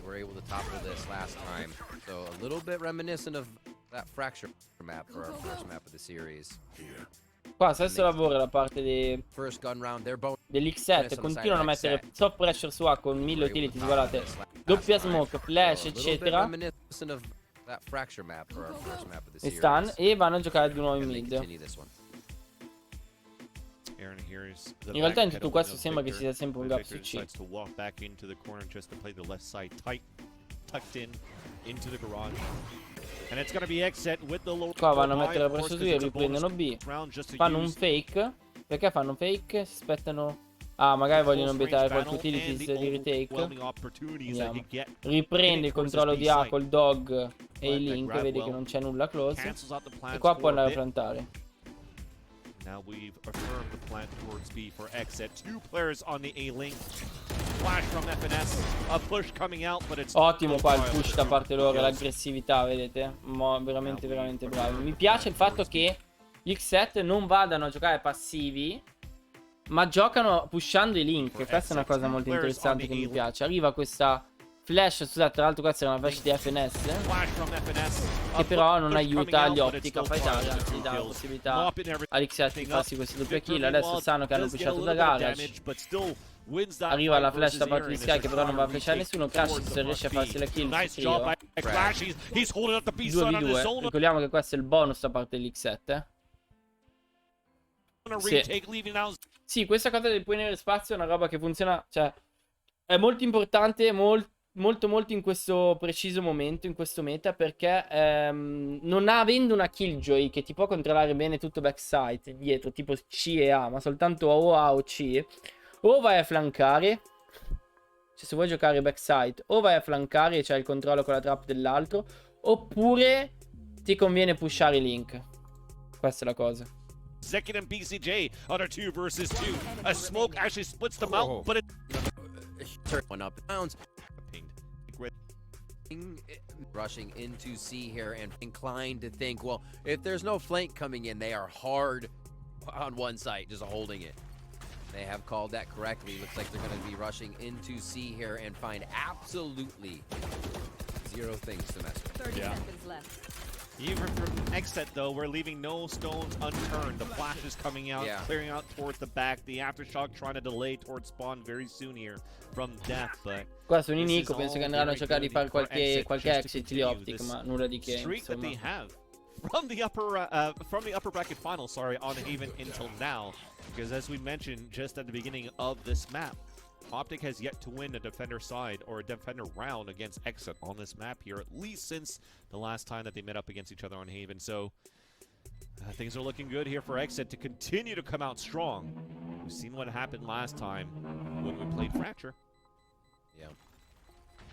were able to topple this last time. So a little bit reminiscent of that fracture map for our first map of the series. Qua stesso lavoro da parte First gun round, their bonus. dell'X7, continuano a mettere soft pressure su A con 1000 utility, guardate, doppia smoke, flash, eccetera, e stun, e vanno a giocare di nuovo in mid. In realtà in tutto questo sembra che ci sia sempre un gap su C. Qua vanno a mettere la pressione su e riprendono B. Fanno un fake. Perché fanno fake? Si aspettano. Ah, magari vogliono bettare qualche utilities di retake. Andiamo. Riprende il controllo di A col dog e il link. Vedi che non c'è nulla close. E qua può andare a plantare. Now we've affirmed the plant towards B for XSET. 2 players on the A-Link. Flash from FNS. A push coming out, but it's ottimo qua il push da parte loro, l'aggressività, vedete? Veramente, veramente bravi. Mi piace il fatto che gli XSET non vadano a giocare passivi, ma giocano pushando i link. Questa è una cosa molto interessante che mi piace. Arriva questa flash, scusate, tra l'altro questa è una flash di FNS, che però non aiuta gli OpTic a fightare, anzi dà la possibilità all'X7 di farsi questi doppia kill. Adesso sanno che hanno pushato da garage. Arriva la flash da parte di Sky che però non va a flashare nessuno. Crash se riesce a farsi la kill su trio 2v2. Ricordiamo che questo è il bonus da parte dell'X7. Sì, questa cosa del prendere spazio è una roba che funziona, cioè è molto importante, molto in questo preciso momento, in questo meta, perché non avendo una killjoy che ti può controllare bene tutto backside dietro, tipo C e A, ma soltanto o A o C, o vai a flancare, cioè se vuoi giocare backside, o vai a flancare e c'hai il controllo con la trap dell'altro, oppure ti conviene pushare i link. Questa è la cosa. Zekin and BCJ on a 2 versus 2. A smoke actually splits them out, but it one up bounds. Rushing into C here and inclined to think, well, if there's no flank coming in, they are hard on one site, just holding it. They have called that correctly. Looks like they're going to be rushing into C here and find absolutely zero things to mess with. 30 seconds left. Even from XSET, though, we're leaving no stones unturned. The flash is coming out, clearing out towards the back. The aftershock trying to delay towards spawn very soon here from Death, but qua sono in Nico, penso che andranno a cercare di fare qualche exit di OpTic, ma nulla di che, streak that they insomma. have from the upper bracket final, sorry, on Haven until now, because as we mentioned just at the beginning of this map, OpTic has yet to win a defender side or a defender round against XSET on this map here, at least since the last time that they met up against each other on Haven. So things are looking good here for XSET to continue to come out strong. We've seen what happened last time when we played Fracture. Yeah.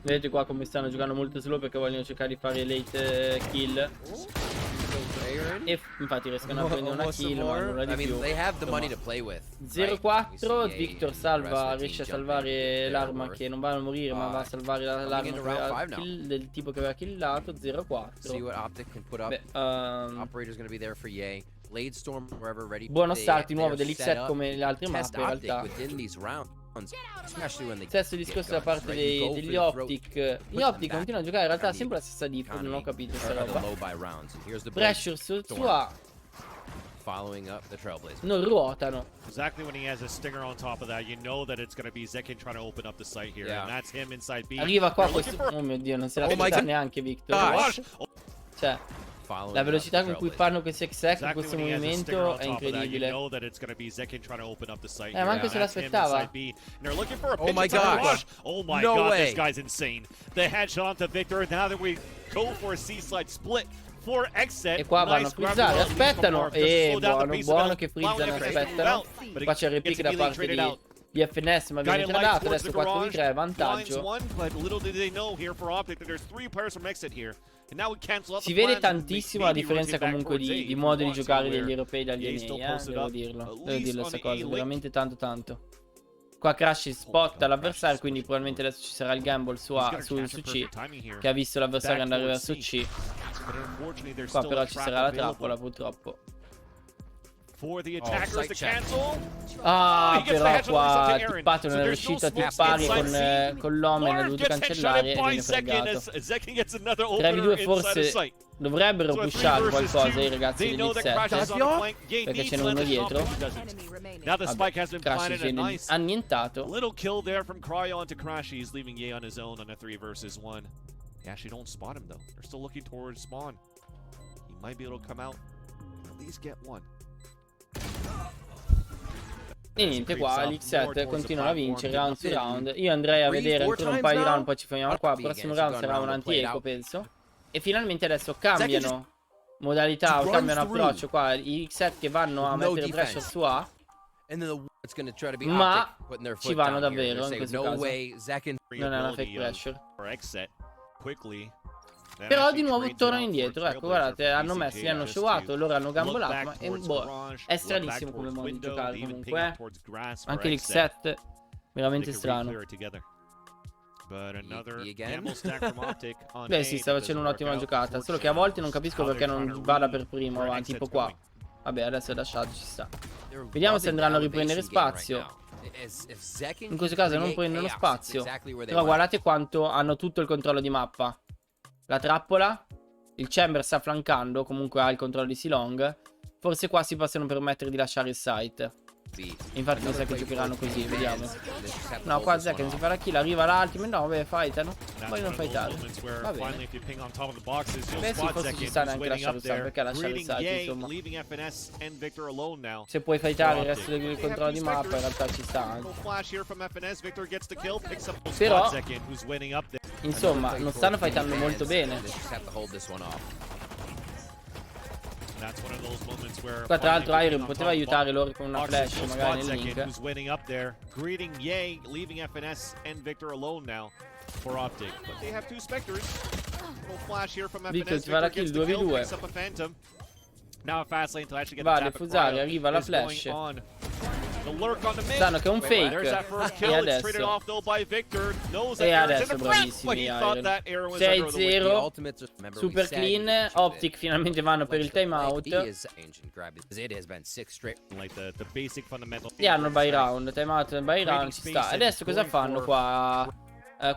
Vedete qua come stanno giocando molto slow perché vogliono cercare di fare late kill. E infatti riescono a prendere una kill, ma nulla di più. 0-4, Victor salva, riesce a salvare l'arma che non va a morire, ma va a salvare l'arma del tipo che aveva killato. 0-4. Buono start di nuovo dell'X7 come le altre mappe in realtà. Stesso discorso da parte degli OpTic. Gli OpTic continuano a giocare in realtà sempre la stessa diff, non ho capito sta roba. Pressure su A. Non ruotano. Exactly when he has a stinger on top of that, you know that it's going to be Zekin trying to open up the site here, and that's him inside B. Arriva qua questo. Oh mio Dio, non se l'aspetta neanche Victor. Cioè, La velocità con cui fanno questi XSET, questo movimento è incredibile. Ma anche se l'aspettava. Oh my gosh. Oh my No god, way. this guy's insane. The headshot onto Victor. Now that we go for a C-side split for XSET. E qua vanno a frizzare, aspettano. E buono che frizzano, aspettano. Qua c'è il repick da parte di FNS, ma viene tradato. Adesso 4v3, vantaggio. Si vede tantissimo la differenza comunque di modo di giocare degli europei dagli EMEA, devo dirlo questa cosa, veramente tanto. Qua Crash spotta l'avversario, quindi probabilmente adesso ci sarà il gamble su C, che ha visto l'avversario andare verso C. Qua però ci sarà la trappola purtroppo. Ah, però qua Tippato non è riuscito a tippare con l'Omen, ha dovuto cancellare e viene fregato. 3v2 forse dovrebbero pushare qualcosa i ragazzi dell'X7, perché ce n'è uno dietro. Vabbè, Crash viene annientato. Little kill there from Cryo onto Crash. He's leaving Ye on his own on a 3 versus 1. They actually don't spot him though. They're still looking towards spawn. He might be able to come out and at least get one. E niente, qua l'X7 continua a vincere round su round. Io andrei a vedere ancora un paio di round, poi ci fermiamo qua. Il prossimo round sarà un anti-eco, penso. E finalmente adesso cambiano modalità o cambiano approccio qua. I X7 che vanno a mettere pressure su A, ma ci vanno davvero in questo caso. Non è una fake pressure. Però di nuovo tornano indietro. Ecco, guardate, li hanno showato, loro hanno gambolato, ma è stranissimo come modo di giocare comunque. Anche l'X7 veramente strano. Beh sì, sta facendo un'ottima giocata, solo che a volte non capisco perché non vada per primo avanti, tipo qua. Vabbè, adesso è lasciato, ci sta. Vediamo se andranno a riprendere spazio. In questo caso non prendono spazio, però guardate quanto hanno tutto il controllo di mappa. La trappola, il Chamber sta flancando, comunque ha il controllo di Silong. Forse qua si possono permettere di lasciare il site. Infatti mi sa che giocheranno così, vediamo. No, qua Zekken si fa la kill, arriva l'ultimate, no, vabbè, fightano. Vogliono fightare. Va bene. Beh sì, forse ci sta neanche lasciare il site, perché lasciare il site, insomma. Se puoi fightare il resto del controllo di mappa, in realtà ci sta anche. Però, insomma, non stanno fightando molto bene. Qua tra l'altro Iron poteva aiutare loro con una flash magari nel link. Victor ti fa la kill 2v2. Va a defusare, arriva la flash. Sanno che è un fake. E adesso bravissimi Iron. 6-0. Super clean. OpTic finalmente vanno per il timeout. E hanno il buy round. Timeout nel buy round ci sta. Adesso cosa fanno qua?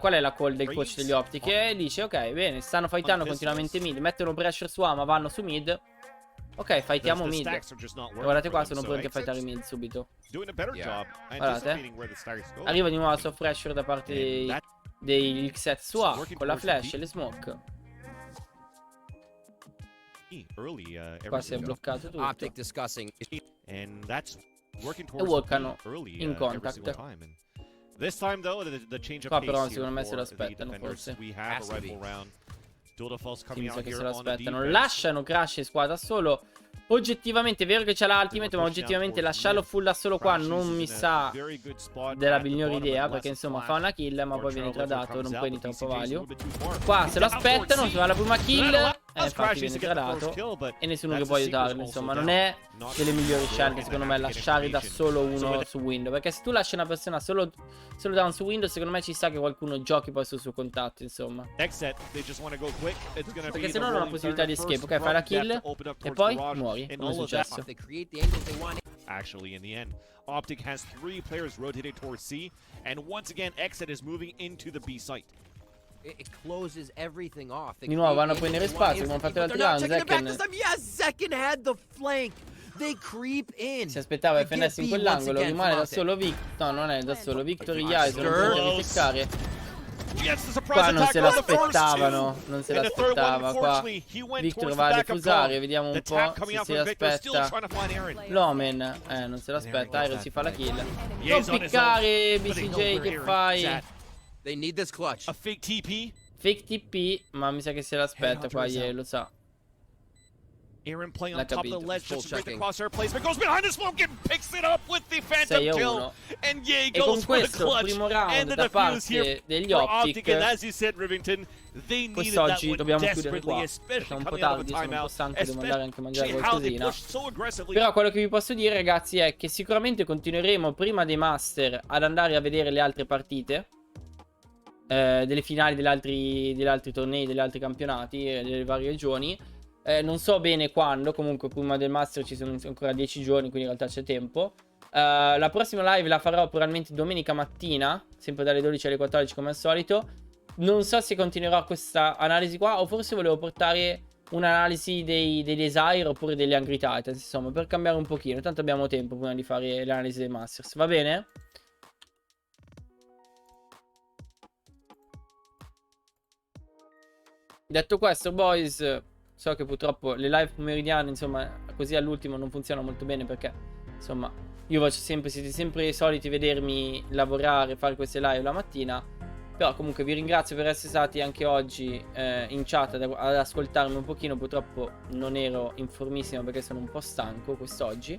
Qual è la call del coach degli OpTic? E dice ok, bene, stanno fightando continuamente mid. Mettono pressure su A ma vanno su mid. Ok, fightiamo mid. Guardate qua, sono pronti a fightare mid subito. Guardate. Arriva di nuovo la soft pressure da parte degli XSET su A con la flash e le smoke. Qua si è bloccato tutto. E walkano in contact. Qua però secondo me se lo aspettano forse. Sì, mi sa che se lo aspettano. Lasciano Crash in squadra solo. Oggettivamente è vero che c'ha l'ultimate, ma oggettivamente lasciarlo full da solo qua non mi sa della migliore idea, perché insomma fa una kill ma poi viene tradato, non prendi troppo value. Qua se lo aspettano, si fa la prima kill e infatti viene tradato e nessuno che può aiutarlo. Insomma non è delle migliori scelte secondo me lasciare da solo uno su window, perché se tu lasci una persona solo down su window secondo me ci sta che qualcuno giochi poi sul suo contatto, insomma, perché se no non ha la possibilità di escape. Ok, fai la kill e poi muori. Come è successo? Actually, in the end, OpTic has 3 players rotated towards C, and once again, XSET is moving into the B site. Di nuovo vanno a prendere spazio, come hanno fatto l'altro round. Si aspettava FNS in quell'angolo, rimane da solo Victor. No, non è da solo Victor, Yai sono pronti a rifleccare. gets the surprise Qua non attack se on the first l'aspettavano, two. non se And the third one, l'aspettava. Qua unfortunately, he went Victor towards va the a backup defusare, call. vediamo The un tap po' coming se out si from Victor, still aspetta trying to find Aaron. l'Omen. Non se l'aspetta, Iron si fa la kill. Non Ye's on his piccare own, but they know BCJ, where che Aaron's fai? at. They need this clutch. A fake TP. Fake TP, ma mi sa che se l'aspetta qua, Ye, lo sa. Aaron playing L'ha on top of the capito. ledge Full just to break the checking. crosshair placement. Goes behind the smoke and picks it up with the phantom 6-1. kill. And Ye E con goes for the questo clutch primo and round the da defuse here parte degli for OpTic. OpTic. And as you said, Rivington, they needed that Quest'oggi one dobbiamo chiudere desperately, qua, perché è especially un po' coming out of tardi, the sono un po' timeout. stanco, devo andare anche a mangiare Especially how they qualcosina. pushed so aggressively. Però quello che vi posso dire, ragazzi, è che sicuramente continueremo prima dei Master ad andare a vedere le altre partite, delle finali degli altri tornei, degli altri campionati, delle varie regioni. Non so bene quando, comunque prima del Master ci sono ancora 10 giorni, quindi in realtà c'è tempo. La prossima live la farò probabilmente domenica mattina, sempre dalle 12 alle 14 come al solito. Non so se continuerò questa analisi qua, o forse volevo portare un'analisi dei Desire oppure degli Angry Titans, insomma, per cambiare un pochino. Tanto abbiamo tempo prima di fare l'analisi dei Masters, va bene? Detto questo, boys, so che purtroppo le live pomeridiane, insomma, così all'ultimo non funzionano molto bene perché, insomma, io faccio sempre, siete sempre soliti vedermi lavorare, fare queste live la mattina. Però comunque vi ringrazio per essere stati anche oggi in chat ad ascoltarmi un pochino. Purtroppo non ero informissimo perché sono un po' stanco quest'oggi.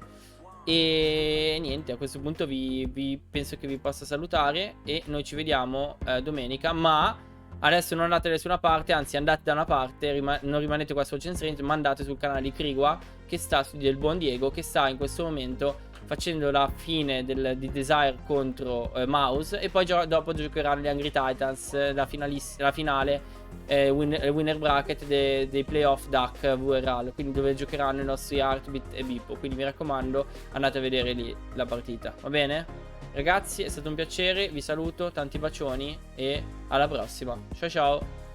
E niente, a questo punto penso che vi possa salutare e noi ci vediamo domenica. Ma adesso non andate da nessuna parte, anzi andate da una parte, non rimanete qua su Joynt, ma andate sul canale di Krigua, che sta del buon Diego, che sta in questo momento facendo la fine di Desire contro Mouse. E poi dopo giocheranno gli Angry Titans, la finale winner bracket dei playoff Duck VRL, quindi dove giocheranno i nostri Heartbeat e Bippo. Quindi mi raccomando, andate a vedere lì la partita, va bene? Ragazzi, è stato un piacere, vi saluto, tanti bacioni e alla prossima. Ciao ciao.